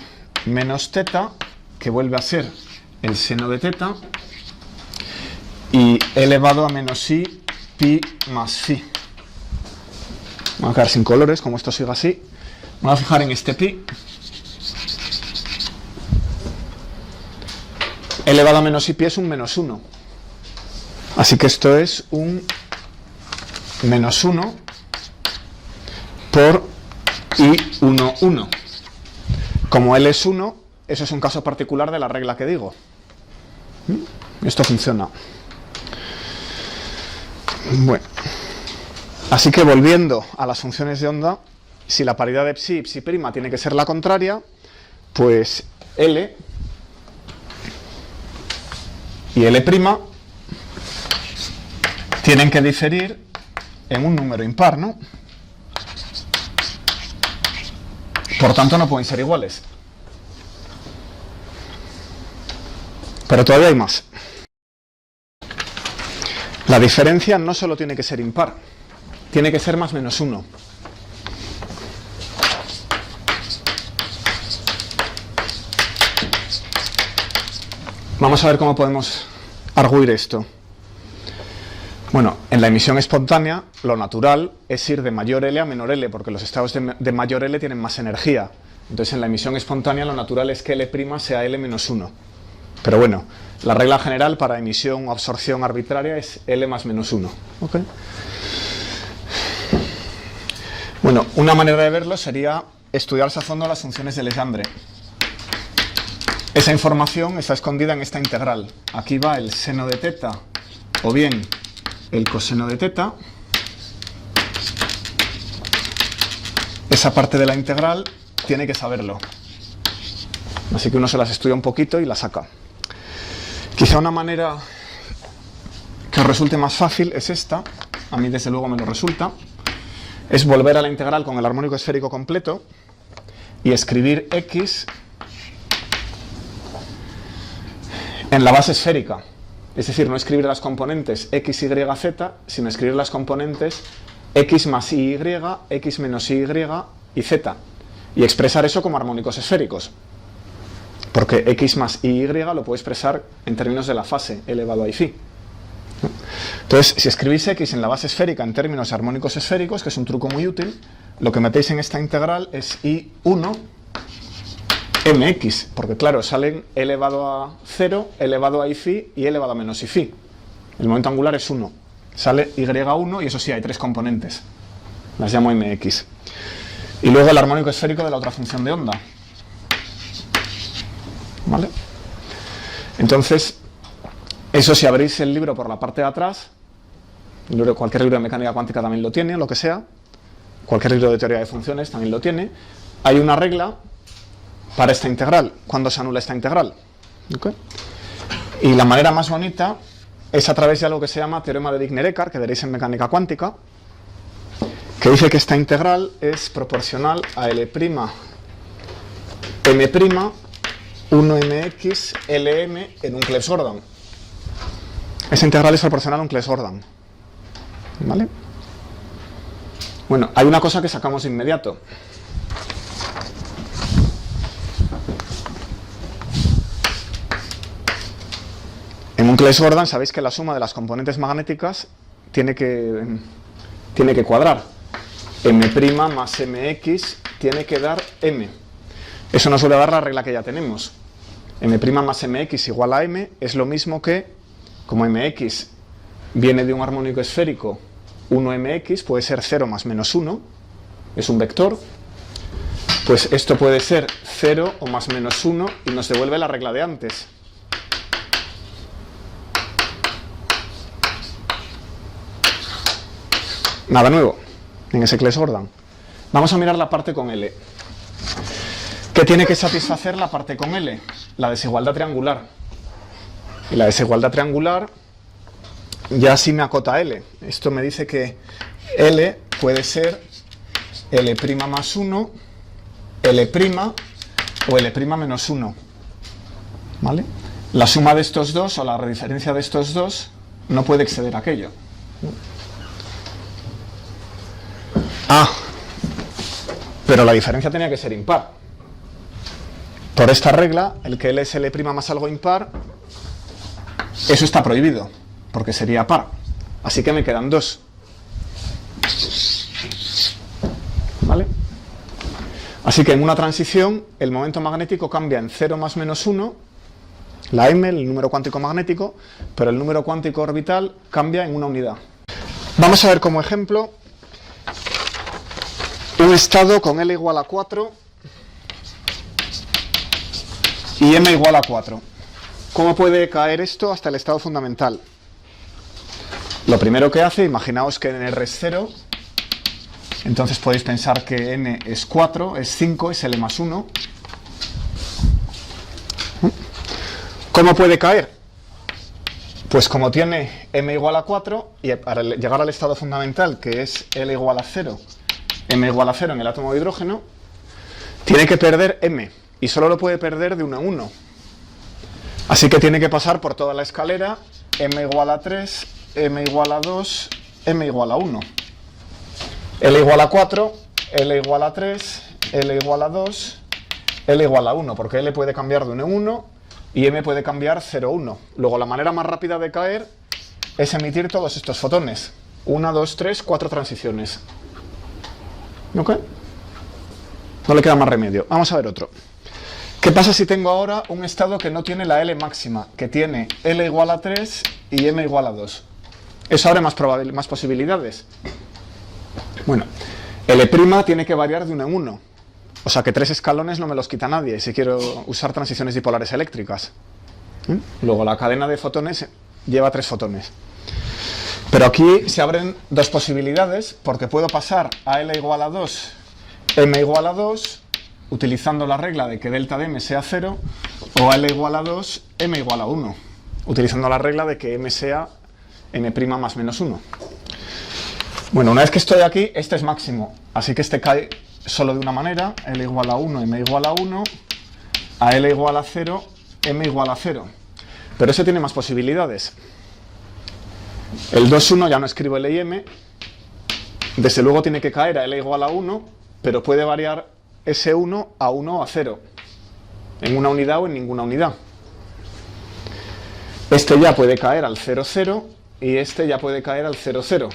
menos θ, que vuelve a ser el seno de θ, y elevado a menos i pi más phi. Vamos a quedar sin colores, como esto siga así. Me voy a fijar en este pi. Elevado a menos i pi es un menos 1. Así que esto es un menos 1 por i11. Como L es 1, eso es un caso particular de la regla que digo. Esto funciona. Bueno, así que volviendo a las funciones de onda, si la paridad de psi y psi' tiene que ser la contraria, pues L y L' tienen que diferir en un número impar, ¿no? Por tanto, no pueden ser iguales. Pero todavía hay más. La diferencia no solo tiene que ser impar, tiene que ser más menos 1. Vamos a ver cómo podemos arguir esto. Bueno, en la emisión espontánea, lo natural es ir de mayor L a menor L, porque los estados de mayor L tienen más energía. Entonces, en la emisión espontánea, lo natural es que L' sea L menos 1. Pero bueno, la regla general para emisión o absorción arbitraria es L más menos 1. ¿Okay? Bueno, una manera de verlo sería estudiarse a fondo las funciones de Legendre. Esa información está escondida en esta integral. Aquí va el seno de teta o bien el coseno de teta. Esa parte de la integral tiene que saberlo. Así que uno se las estudia un poquito y la saca. Quizá una manera que os resulte más fácil es esta. A mí desde luego me lo resulta. Es volver a la integral con el armónico esférico completo y escribir x en la base esférica. Es decir, no escribir las componentes x, y, z, sino escribir las componentes x más y, x menos y z. Y expresar eso como armónicos esféricos. Porque x más y lo puedo expresar en términos de la fase elevado a phi. Entonces, si escribís x en la base esférica en términos armónicos esféricos, que es un truco muy útil, lo que metéis en esta integral es i1 mx, porque claro, salen elevado a 0, elevado a phi y elevado a menos phi. El momento angular es 1. Sale y1 y eso sí, hay tres componentes. Las llamo mx. Y luego el armónico esférico de la otra función de onda. ¿Vale? Entonces, eso si abrís el libro por la parte de atrás, cualquier libro de mecánica cuántica también lo tiene, lo que sea, cualquier libro de teoría de funciones también lo tiene, hay una regla para esta integral, cuando se anula esta integral. ¿Okay? Y la manera más bonita es a través de algo que se llama teorema de Wigner-Eckardt, que veréis en mecánica cuántica, que dice que esta integral es proporcional a L', M', 1mx, Lm en un Clebsch-Gordan. Esa integral es proporcional a un Clebsch-Gordan. ¿Vale? Bueno, hay una cosa que sacamos de inmediato. En un Clebsch-Gordan sabéis que la suma de las componentes magnéticas tiene que cuadrar. M' más mx tiene que dar m. Eso nos suele dar la regla que ya tenemos. M' más mx igual a m es lo mismo que, como mx viene de un armónico esférico, 1mx puede ser 0 más menos 1, es un vector, pues esto puede ser 0 o más menos 1 y nos devuelve la regla de antes. Nada nuevo en ese Clebsch-Gordan. Vamos a mirar la parte con L. ¿Qué tiene que satisfacer la parte con L? La desigualdad triangular. Y la desigualdad triangular ya sí me acota L. Esto me dice que L puede ser L' más 1, L' o L' menos 1. ¿Vale? La suma de estos dos o la diferencia de estos dos no puede exceder aquello. Ah, pero la diferencia tenía que ser impar. Por esta regla, el que L es L' más algo impar, eso está prohibido, porque sería par. Así que me quedan dos. ¿Vale? Así que en una transición, el momento magnético cambia en 0 más menos 1, la m, el número cuántico magnético, pero el número cuántico orbital cambia en una unidad. Vamos a ver como ejemplo un estado con L igual a 4 y m igual a 4. ¿Cómo puede caer esto hasta el estado fundamental? Lo primero que hace, imaginaos que en R es 0, entonces podéis pensar que n es 4, es 5, es L más 1. ¿Cómo puede caer? Pues como tiene m igual a 4, y para llegar al estado fundamental, que es L igual a 0, m igual a 0 en el átomo de hidrógeno, tiene que perder m, y solo lo puede perder de 1 a 1. Así que tiene que pasar por toda la escalera, m igual a 3, m igual a 2, m igual a 1. L igual a 4, L igual a 3, L igual a 2, L igual a 1, porque L puede cambiar de 1 en 1 y M puede cambiar 0 a 1. Luego la manera más rápida de caer es emitir todos estos fotones. 1, 2, 3, 4 transiciones. ¿Ok? No le queda más remedio. Vamos a ver otro. ¿Qué pasa si tengo ahora un estado que no tiene la L máxima, que tiene L igual a 3 y M igual a 2? Eso abre más posibilidades. Bueno, L' tiene que variar de 1 en 1. O sea que 3 escalones no me los quita nadie si quiero usar transiciones dipolares eléctricas. Luego la cadena de fotones lleva 3 fotones. Pero aquí se abren 2 posibilidades, porque puedo pasar a L igual a 2, M igual a 2, utilizando la regla de que delta de M sea 0, o a L igual a 2, M igual a 1, utilizando la regla de que M sea N' más menos 1. Bueno, una vez que estoy aquí, este es máximo, así que este cae solo de una manera, L igual a 1, M igual a 1, a L igual a 0, M igual a 0. Pero ese tiene más posibilidades. El 2,1 ya no escribo L y M, desde luego tiene que caer a L igual a 1, pero puede variar ese 1 a 1 o a 0, en una unidad o en ninguna unidad. Este ya puede caer al 0, 0, y este ya puede caer al 0, 0,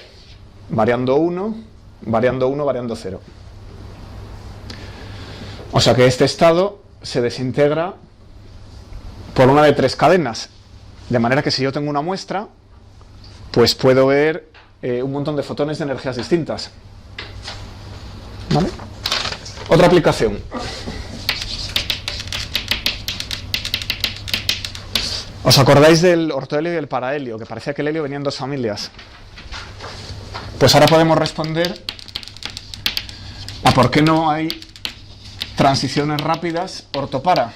variando 1, variando 1, variando 0. O sea que este estado se desintegra por una de 3 cadenas, de manera que si yo tengo una muestra, pues puedo ver un montón de fotones de energías distintas. ¿Vale? Otra aplicación. ¿Os acordáis del ortohelio y el parahelio? Que parecía que el helio venía en 2 familias. Pues ahora podemos responder a por qué no hay transiciones rápidas ortopara.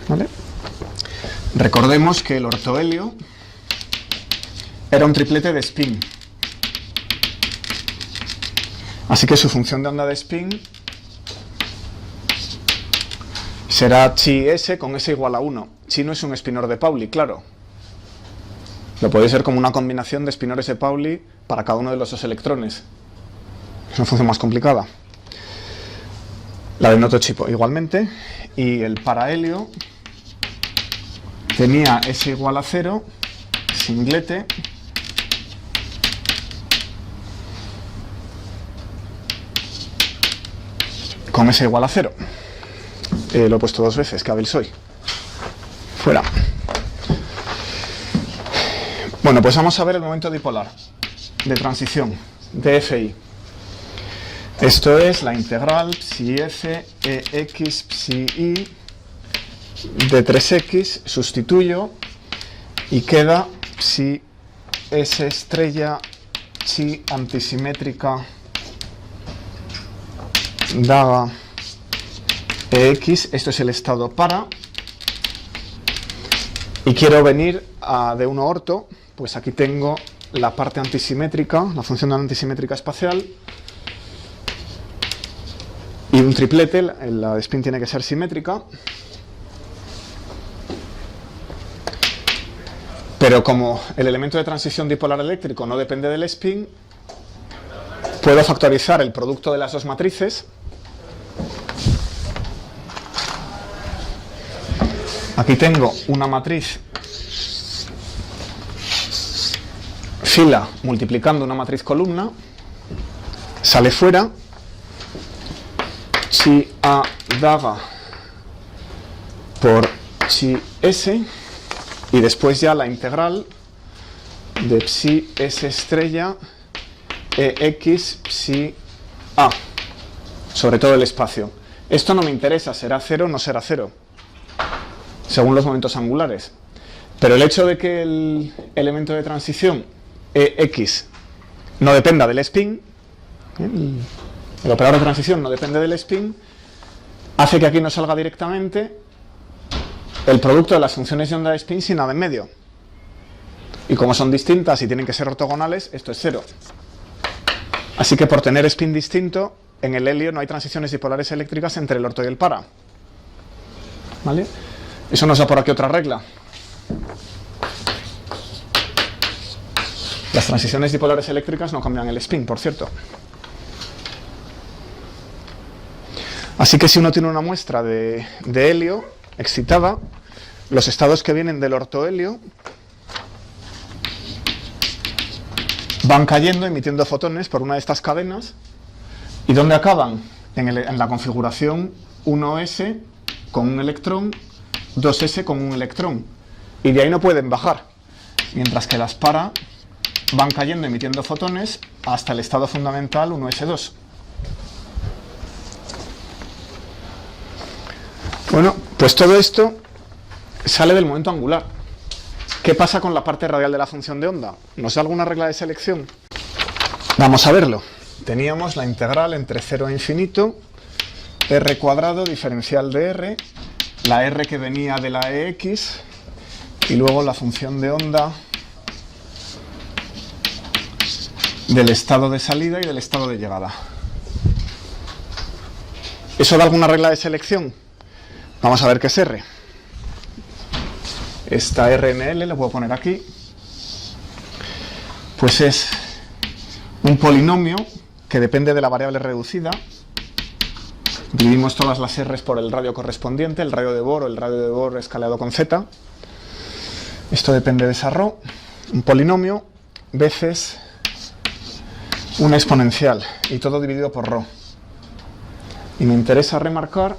¿Vale? Recordemos que el ortohelio era un triplete de spin. Así que su función de onda de spin será chi S con S igual a 1. Chi no es un spinor de Pauli, claro. Lo puede ser como una combinación de spinores de Pauli para cada uno de los 2 electrones. Es una función más complicada. La de Noto-Chipo igualmente. Y el parahelio tenía S igual a 0, singlete, con S igual a 0. Lo he puesto 2 veces, qué hábil soy. Fuera. Bueno, pues vamos a ver el momento dipolar de transición de Fi. Esto es la integral psi f e x psi i de 3x, sustituyo y queda psi s estrella chi antisimétrica daga ex. Esto es el estado para, y quiero venir de 1 orto, pues aquí tengo la parte antisimétrica, la función de la antisimétrica espacial, y un triplete, la spin tiene que ser simétrica. Pero como el elemento de transición dipolar eléctrico no depende del spin, puedo factorizar el producto de las 2 matrices. Aquí tengo una matriz fila multiplicando una matriz columna, sale fuera chi a daga por chi s, y después ya la integral de psi s estrella ex psi a sobre todo el espacio. Esto no me interesa, será 0 o no será 0, según los momentos angulares. Pero el hecho de que el elemento de transición Ex no dependa del spin, el operador de transición no depende del spin, hace que aquí no salga directamente el producto de las funciones de onda de spin sin nada en medio. Y como son distintas y tienen que ser ortogonales, esto es 0. Así que por tener spin distinto, en el helio no hay transiciones dipolares eléctricas entre el orto y el para. ¿Vale? Eso nos da por aquí otra regla. Las transiciones dipolares eléctricas no cambian el spin, por cierto. Así que si uno tiene una muestra de helio excitada, los estados que vienen del ortohelio van cayendo, emitiendo fotones por una de estas cadenas. ¿Y dónde acaban? En la configuración 1s con un electrón, 2s con un electrón. Y de ahí no pueden bajar. Mientras que las para van cayendo, emitiendo fotones hasta el estado fundamental 1s2. Bueno, pues todo esto sale del momento angular. ¿Qué pasa con la parte radial de la función de onda? ¿Nos da alguna regla de selección? Vamos a verlo. Teníamos la integral entre 0 e infinito, r cuadrado diferencial de r, la r que venía de la ex, y luego la función de onda del estado de salida y del estado de llegada. ¿Eso da alguna regla de selección? Vamos a ver qué es R. Esta RNL, le puedo poner aquí, pues es un polinomio que depende de la variable reducida. Dividimos todas las R's por el radio correspondiente, el radio de Bohr o el radio de Bohr escalado con Z. Esto depende de esa ρ, un polinomio, veces una exponencial, y todo dividido por ρ. Y me interesa remarcar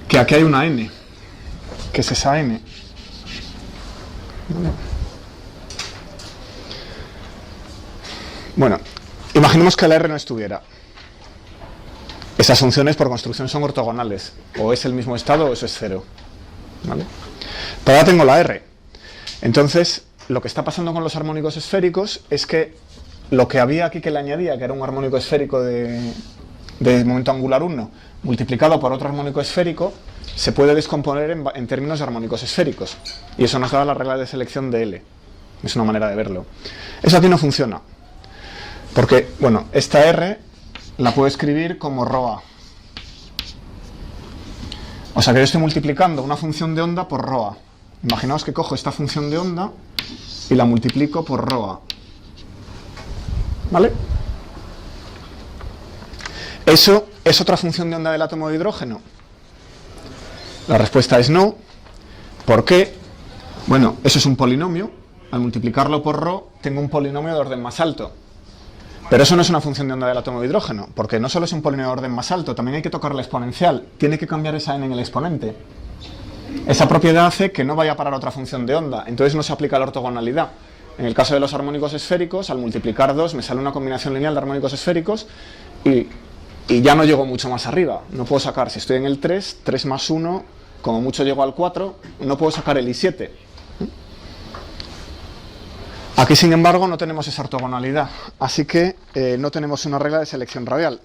que aquí hay una n, que es esa n. Bueno, imaginemos que la r no estuviera. Esas funciones por construcción son ortogonales, o es el mismo estado o eso es cero, ¿vale? Pero ahora tengo la r. Entonces, lo que está pasando con los armónicos esféricos es que lo que había aquí que le añadía, que era un armónico esférico de momento angular 1, multiplicado por otro armónico esférico, se puede descomponer en términos de armónicos esféricos. Y eso nos da la regla de selección de L. Es una manera de verlo. Eso aquí no funciona. Porque, bueno, esta R la puedo escribir como ρA. O sea que yo estoy multiplicando una función de onda por ρA. Imaginaos que cojo esta función de onda y la multiplico por ρA. ¿Vale? ¿Eso es otra función de onda del átomo de hidrógeno? La respuesta es no. ¿Por qué? Bueno, eso es un polinomio. Al multiplicarlo por ρ tengo un polinomio de orden más alto. Pero eso no es una función de onda del átomo de hidrógeno, porque no solo es un polinomio de orden más alto, también hay que tocar la exponencial. Tiene que cambiar esa n en el exponente. Esa propiedad hace que no vaya a parar otra función de onda, entonces no se aplica la ortogonalidad. En el caso de los armónicos esféricos, al multiplicar 2 me sale una combinación lineal de armónicos esféricos y ya no llego mucho más arriba. No puedo sacar, si estoy en el 3, 3 más 1, como mucho llego al 4, no puedo sacar el I7. Aquí, sin embargo, no tenemos esa ortogonalidad, así que no tenemos una regla de selección radial.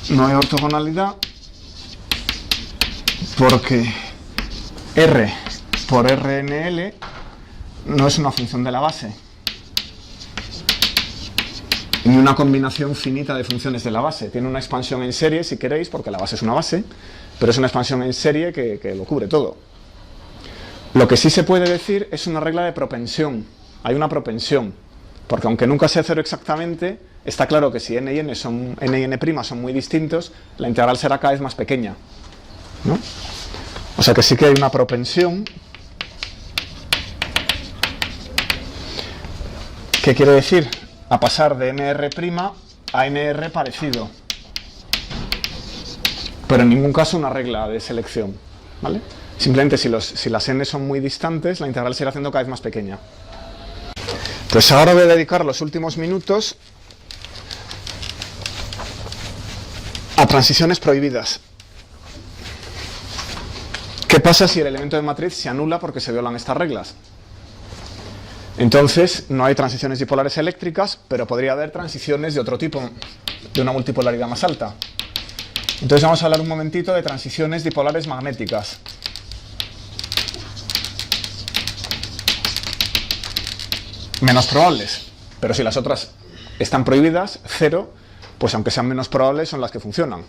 No hay ortogonalidad porque R por RNL no es una función de la base, ni una combinación finita de funciones de la base. Tiene una expansión en serie, si queréis, porque la base es una base, pero es una expansión en serie que lo cubre todo. Lo que sí se puede decir es una regla de propensión. Hay una propensión, porque aunque nunca sea cero exactamente, está claro que si n y n son muy distintos, la integral será cada vez más pequeña, ¿no? O sea que sí que hay una propensión. ¿Qué quiere decir? A pasar de nr' a nr parecido. Pero en ningún caso una regla de selección, ¿vale? Simplemente si las n son muy distantes, la integral se irá haciendo cada vez más pequeña. Pues ahora voy a dedicar los últimos minutos a transiciones prohibidas. ¿Qué pasa si el elemento de matriz se anula porque se violan estas reglas? Entonces no hay transiciones dipolares eléctricas, pero podría haber transiciones de otro tipo, de una multipolaridad más alta. Entonces vamos a hablar un momentito de transiciones dipolares magnéticas. Menos probables, pero si las otras están prohibidas, cero, pues aunque sean menos probables son las que funcionan.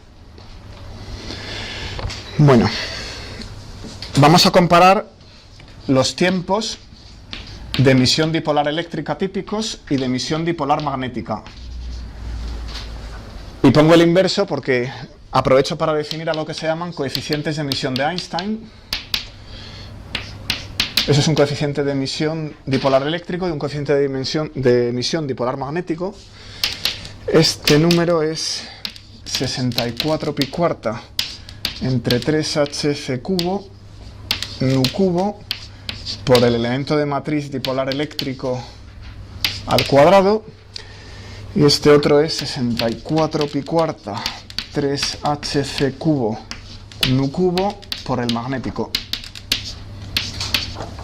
Bueno, vamos a comparar los tiempos de emisión dipolar eléctrica típicos y de emisión dipolar magnética. Y pongo el inverso porque aprovecho para definir algo que se llaman coeficientes de emisión de Einstein. Eso es un coeficiente de emisión dipolar eléctrico y un coeficiente de emisión dipolar magnético. Este número es 64 pi cuarta entre 3hc cubo nu cubo por el elemento de matriz dipolar eléctrico al cuadrado, y este otro es 64 pi cuarta 3hc cubo nu cubo por el magnético.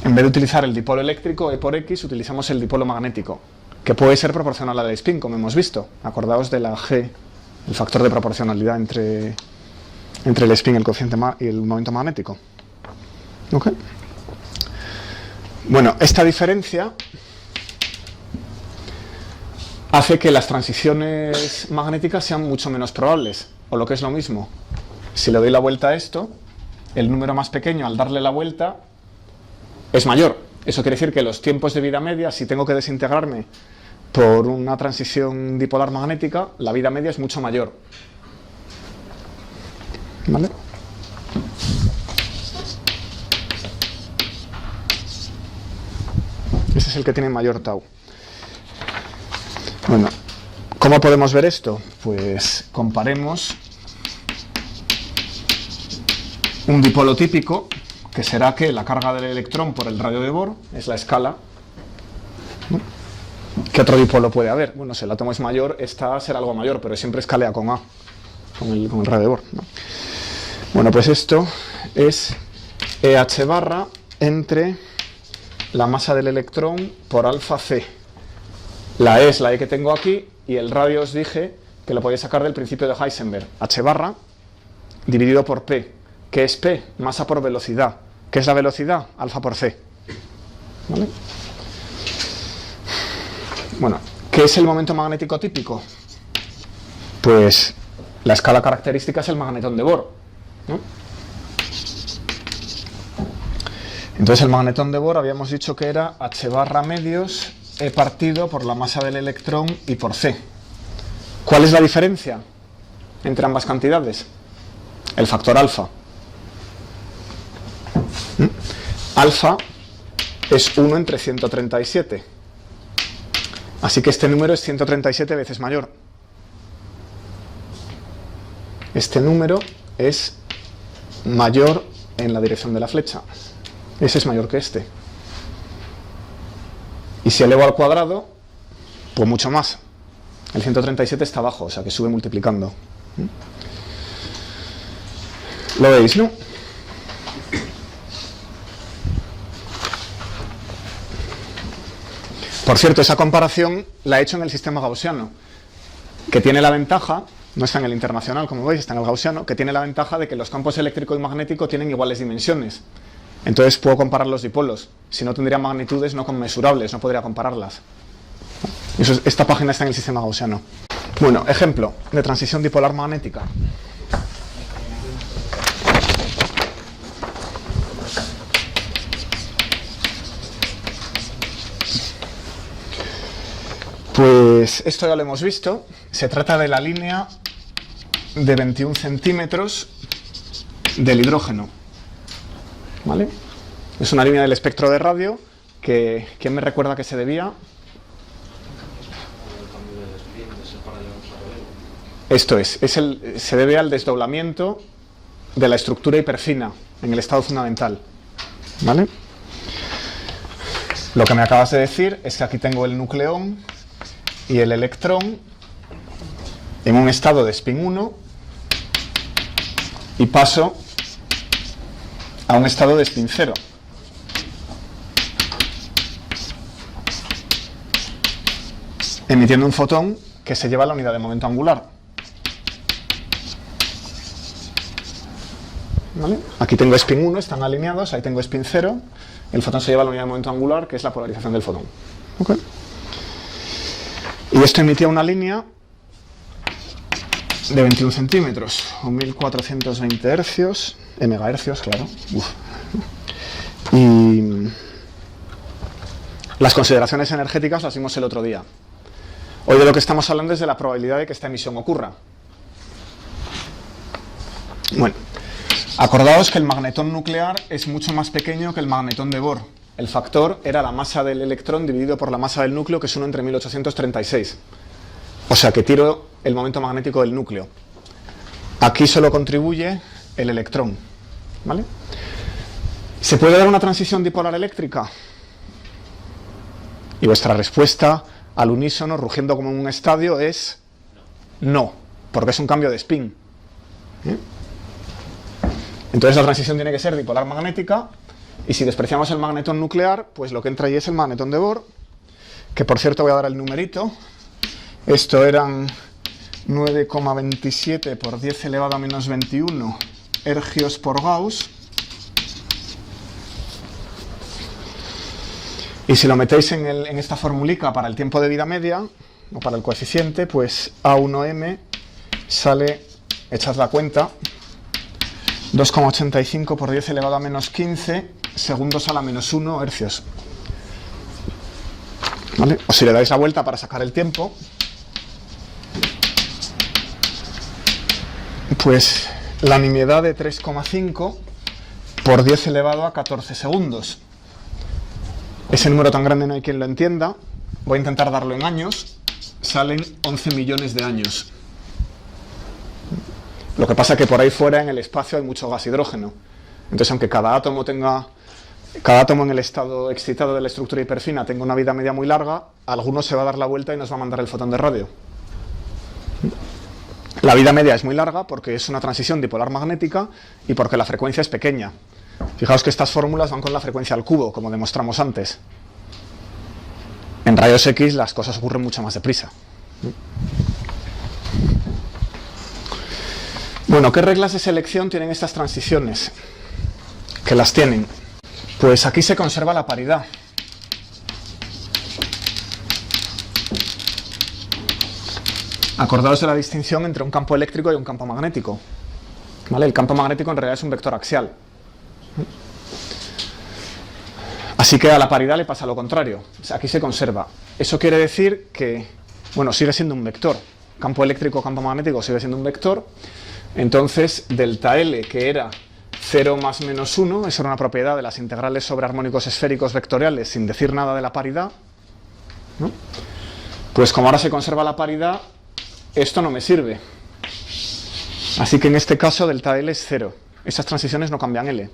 En vez de utilizar el dipolo eléctrico E por X, utilizamos el dipolo magnético, que puede ser proporcional al spin, como hemos visto. Acordaos de la G, el factor de proporcionalidad entre el spin, el coeficiente y el momento magnético. ¿Ok? Bueno, esta diferencia hace que las transiciones magnéticas sean mucho menos probables, o lo que es lo mismo, si le doy la vuelta a esto, el número más pequeño al darle la vuelta es mayor. Eso quiere decir que los tiempos de vida media, si tengo que desintegrarme por una transición dipolar magnética, la vida media es mucho mayor. ¿Vale? Ese es el que tiene mayor tau. Bueno, ¿cómo podemos ver esto? Pues comparemos un dipolo típico, que será que la carga del electrón por el radio de Bohr es la escala. ¿Qué otro dipolo puede haber? Bueno, si el átomo es mayor, esta será algo mayor, pero siempre escalea con A, con el radio de Bohr, ¿no? Bueno, pues esto es EH barra entre la masa del electrón por alfa C. La E es la E que tengo aquí, y el radio os dije que lo podéis sacar del principio de Heisenberg. H barra dividido por P. ¿Qué es P? Masa por velocidad. ¿Qué es la velocidad? Alfa por C. ¿Vale? Bueno, ¿qué es el momento magnético típico? Pues la escala característica es el magnetón de Bohr, ¿no? Entonces el magnetón de Bohr habíamos dicho que era H barra medios E partido por la masa del electrón y por C. ¿Cuál es la diferencia entre ambas cantidades? El factor alfa. Alfa es 1 entre 137. Así que este número es 137 veces mayor. Este número es mayor en la dirección de la flecha. Ese es mayor que este. Y si elevo al cuadrado, pues mucho más. El 137 está abajo, o sea que sube multiplicando. ¿Lo veis, no? Por cierto, esa comparación la he hecho en el sistema gaussiano, que tiene la ventaja, no está en el internacional como veis, está en el gaussiano, que tiene la ventaja de que los campos eléctrico y magnético tienen iguales dimensiones. Entonces puedo comparar los dipolos. Si no, tendría magnitudes no conmensurables, no podría compararlas. Esta página está en el sistema gaussiano. Bueno, ejemplo de transición dipolar magnética. Pues esto ya lo hemos visto. Se trata de la línea de 21 centímetros del hidrógeno. ¿Vale? Es una línea del espectro de radio que, ¿quién me recuerda que se debía? Esto es se debe al desdoblamiento de la estructura hiperfina en el estado fundamental. ¿Vale? Lo que me acabas de decir es que aquí tengo el nucleón y el electrón en un estado de spin 1 y paso a un estado de spin 0. Emitiendo un fotón que se lleva la unidad de momento angular. ¿Vale? Aquí tengo spin 1, están alineados, ahí tengo spin 0, el fotón se lleva la unidad de momento angular, que es la polarización del fotón. ¿Okay? Y esto emitía una línea de 21 centímetros, o 1420 hercios, megahercios, claro. Uf. Y las consideraciones energéticas las vimos el otro día. Hoy de lo que estamos hablando es de la probabilidad de que esta emisión ocurra. Bueno, acordaos que el magnetón nuclear es mucho más pequeño que el magnetón de Bohr. El factor era la masa del electrón dividido por la masa del núcleo, que es 1 entre 1836. O sea que tiro el momento magnético del núcleo. Aquí solo contribuye el electrón, ¿vale? ¿Se puede dar una transición dipolar eléctrica? Y vuestra respuesta al unísono, rugiendo como en un estadio, es no, porque es un cambio de spin. Entonces la transición tiene que ser dipolar magnética, y si despreciamos el magnetón nuclear, pues lo que entra ahí es el magnetón de Bohr, que por cierto voy a dar el numerito. Esto eran 9,27 por 10 elevado a menos 21 ergios por Gauss. Y si lo metéis en esta formulica para el tiempo de vida media, o para el coeficiente, pues A1M sale, echad la cuenta, 2,85 por 10 elevado a menos 15 segundos a la menos 1 hercios. ¿Vale? O si le dais la vuelta para sacar el tiempo, pues la nimiedad de 3,5 por 10 elevado a 14 segundos. Ese número tan grande no hay quien lo entienda. Voy a intentar darlo en años. Salen 11 millones de años. Lo que pasa es que por ahí fuera en el espacio hay mucho gas hidrógeno. Entonces, aunque cada átomo en el estado excitado de la estructura hiperfina tenga una vida media muy larga, alguno se va a dar la vuelta y nos va a mandar el fotón de radio. La vida media es muy larga porque es una transición dipolar magnética y porque la frecuencia es pequeña. Fijaos que estas fórmulas van con la frecuencia al cubo, como demostramos antes. En rayos X las cosas ocurren mucho más deprisa. Bueno, ¿qué reglas de selección tienen estas transiciones? ¿Qué las tienen? Pues aquí se conserva la paridad. Acordaos de la distinción entre un campo eléctrico y un campo magnético. ¿Vale? El campo magnético en realidad es un vector axial. Así que a la paridad le pasa lo contrario. O sea, aquí se conserva. Eso quiere decir que, bueno, sigue siendo un vector. Campo eléctrico, campo magnético sigue siendo un vector. Entonces, delta L, que era 0 más menos 1, eso era una propiedad de las integrales sobre armónicos esféricos vectoriales sin decir nada de la paridad, ¿no? Pues como ahora se conserva la paridad, esto no me sirve. Así que en este caso delta L es 0. Esas transiciones no cambian L.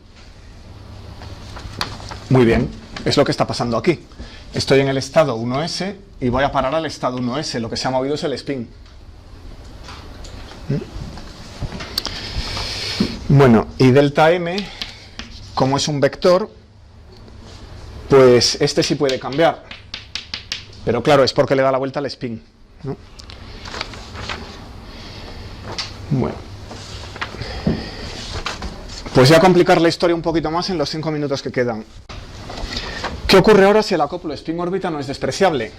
Muy bien, es lo que está pasando aquí. Estoy en el estado 1s y voy a parar al estado 1s. Lo que se ha movido es el spin. Bueno, y delta M, como es un vector, pues este sí puede cambiar. Pero claro, es porque le da la vuelta al spin, ¿no? Bueno. Pues voy a complicar la historia un poquito más en los 5 minutos que quedan. ¿Qué ocurre ahora si el acoplo spin-órbita no es despreciable?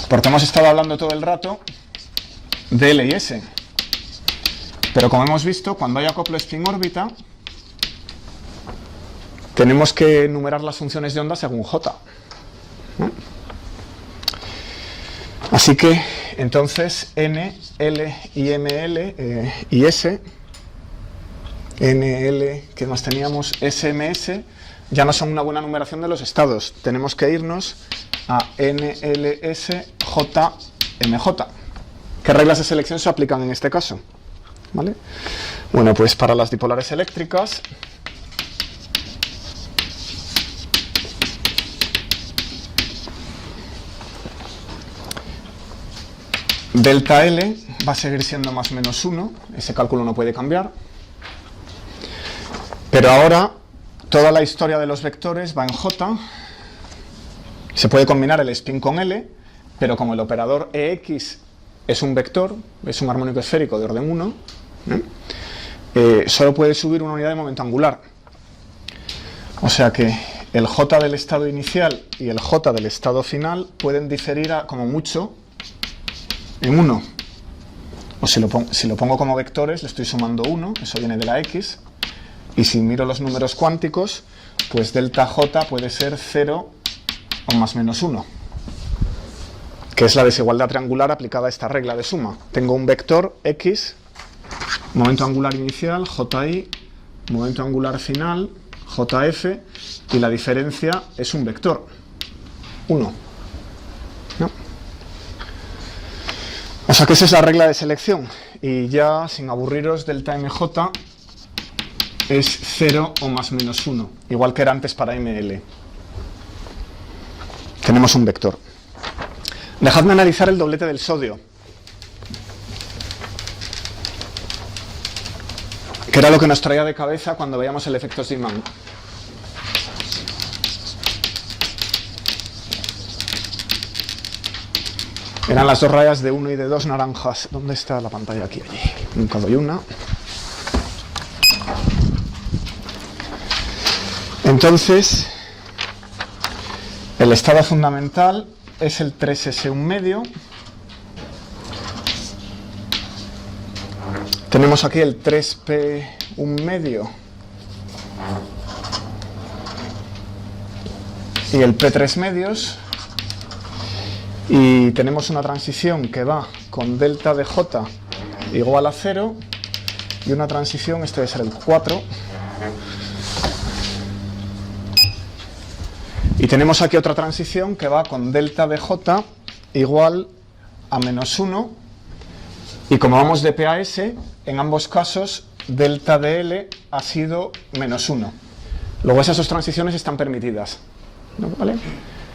Porque hemos estado hablando todo el rato de L y S. Pero como hemos visto, cuando hay acoplo spin-órbita, tenemos que enumerar las funciones de onda según J, ¿no? Así que, entonces, N, L y ML y S, NL, ¿qué más teníamos? SMS, ya no son una buena numeración de los estados. Tenemos que irnos a NLS, J, MJ. ¿Qué reglas de selección se aplican en este caso? ¿Vale? Bueno, pues para las dipolares eléctricas, delta L va a seguir siendo más menos 1, ese cálculo no puede cambiar. Pero ahora toda la historia de los vectores va en J. Se puede combinar el spin con L, pero como el operador EX es un vector, es un armónico esférico de orden 1, solo puede subir una unidad de momento angular. O sea que el J del estado inicial y el J del estado final pueden diferir como mucho en 1. O si lo pongo como vectores, le estoy sumando 1, eso viene de la X. Y si miro los números cuánticos, pues delta J puede ser 0 o más menos 1, que es la desigualdad triangular aplicada a esta regla de suma. Tengo un vector X momento angular inicial, JI, momento angular final, JF, y la diferencia es un vector, 1. ¿No? O sea que esa es la regla de selección. Y ya, sin aburriros, delta MJ es 0 o más menos 1, igual que era antes para ML. Tenemos un vector. Dejadme analizar el doblete del sodio, que era lo que nos traía de cabeza cuando veíamos el efecto Zeeman. Eran las dos rayas de 1 y de 2 naranjas. ¿Dónde está la pantalla? Aquí, allí. Nunca doy una. Entonces, el estado fundamental es el 3s1 medio. Tenemos aquí el 3p1 medio y el p3 medios. Y tenemos una transición que va con delta de J igual a 0 y una transición, este debe ser el 4. Y tenemos aquí otra transición que va con delta de J igual a menos 1. Y como vamos de P a S, en ambos casos delta de L ha sido menos 1. Luego esas dos transiciones están permitidas. ¿Vale?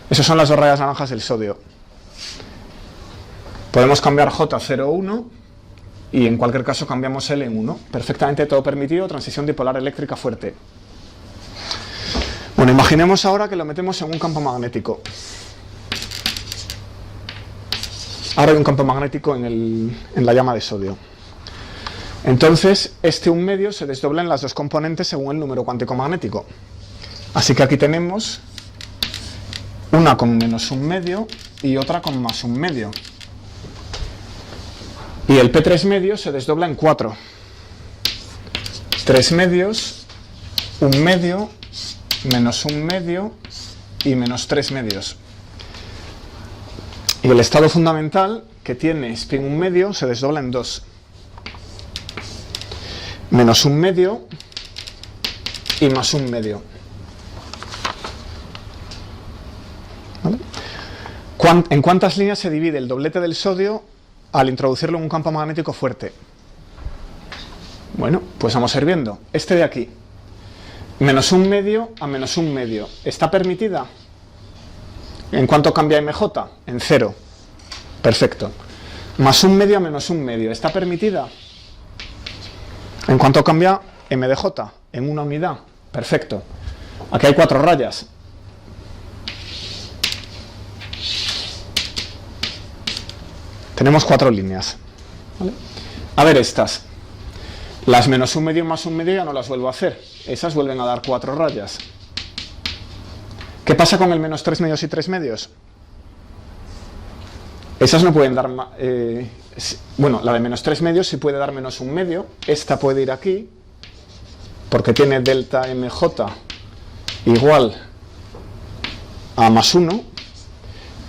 Esas son las dos rayas naranjas del sodio. Podemos cambiar J 0, 1 y en cualquier caso cambiamos L en 1. Perfectamente todo permitido, transición dipolar eléctrica fuerte. Bueno, imaginemos ahora que lo metemos en un campo magnético. Ahora hay un campo magnético en la llama de sodio. Entonces, este 1 medio se desdobla en las dos componentes según el número cuántico magnético. Así que aquí tenemos una con menos 1 medio y otra con más 1 medio. Y el P3 medio se desdobla en 4. 3 medios, 1 medio, menos 1 medio y menos 3 medios. Y el estado fundamental, que tiene spin 1 medio, se desdobla en 2. Menos 1 medio y más 1 medio. ¿Vale? ¿En cuántas líneas se divide el doblete del sodio al introducirlo en un campo magnético fuerte? Bueno, pues vamos a ir viendo. Este de aquí, menos 1 medio a menos 1 medio, ¿está permitida? ¿En cuánto cambia MJ? En 0. Perfecto. Más 1 medio a menos 1 medio, ¿está permitida? ¿En cuánto cambia MDJ? En 1 unidad. Perfecto. Aquí hay 4 rayas. Tenemos 4 líneas. ¿Vale? A ver estas. Las menos 1 medio más 1 medio ya no las vuelvo a hacer. Esas vuelven a dar 4 rayas. ¿Qué pasa con el menos 3 medios y 3 medios? Esas no pueden dar... bueno, la de menos 3 medios sí puede dar menos 1 medio. Esta puede ir aquí, porque tiene delta MJ igual a más 1.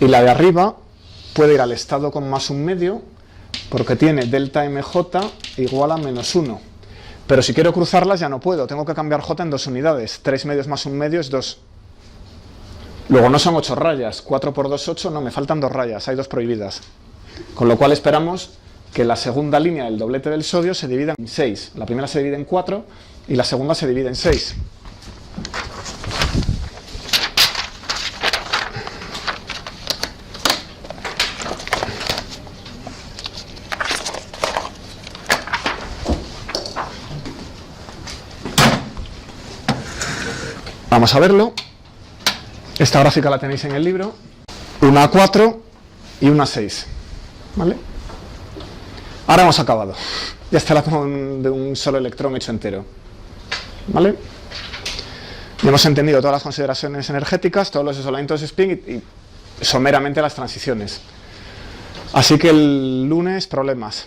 Y la de arriba puede ir al estado con más 1 medio, porque tiene delta MJ igual a menos 1. Pero si quiero cruzarlas ya no puedo, tengo que cambiar J en 2 unidades. 3 medios más 1 medio es 2. Luego no son 8 rayas, 4 por 2, 8, no, me faltan 2 rayas, hay 2 prohibidas. Con lo cual esperamos que la segunda línea del doblete del sodio se divida en 6. La primera se divide en 4 y la segunda se divide en 6. Vamos a verlo. Esta gráfica la tenéis en el libro. Una a 4 y una a 6. ¿Vale? Ahora hemos acabado. Ya está el átomo de un solo electrón hecho entero. ¿Vale? Ya hemos entendido todas las consideraciones energéticas, todos los desolamientos de spin y someramente las transiciones. Así que el lunes, problemas.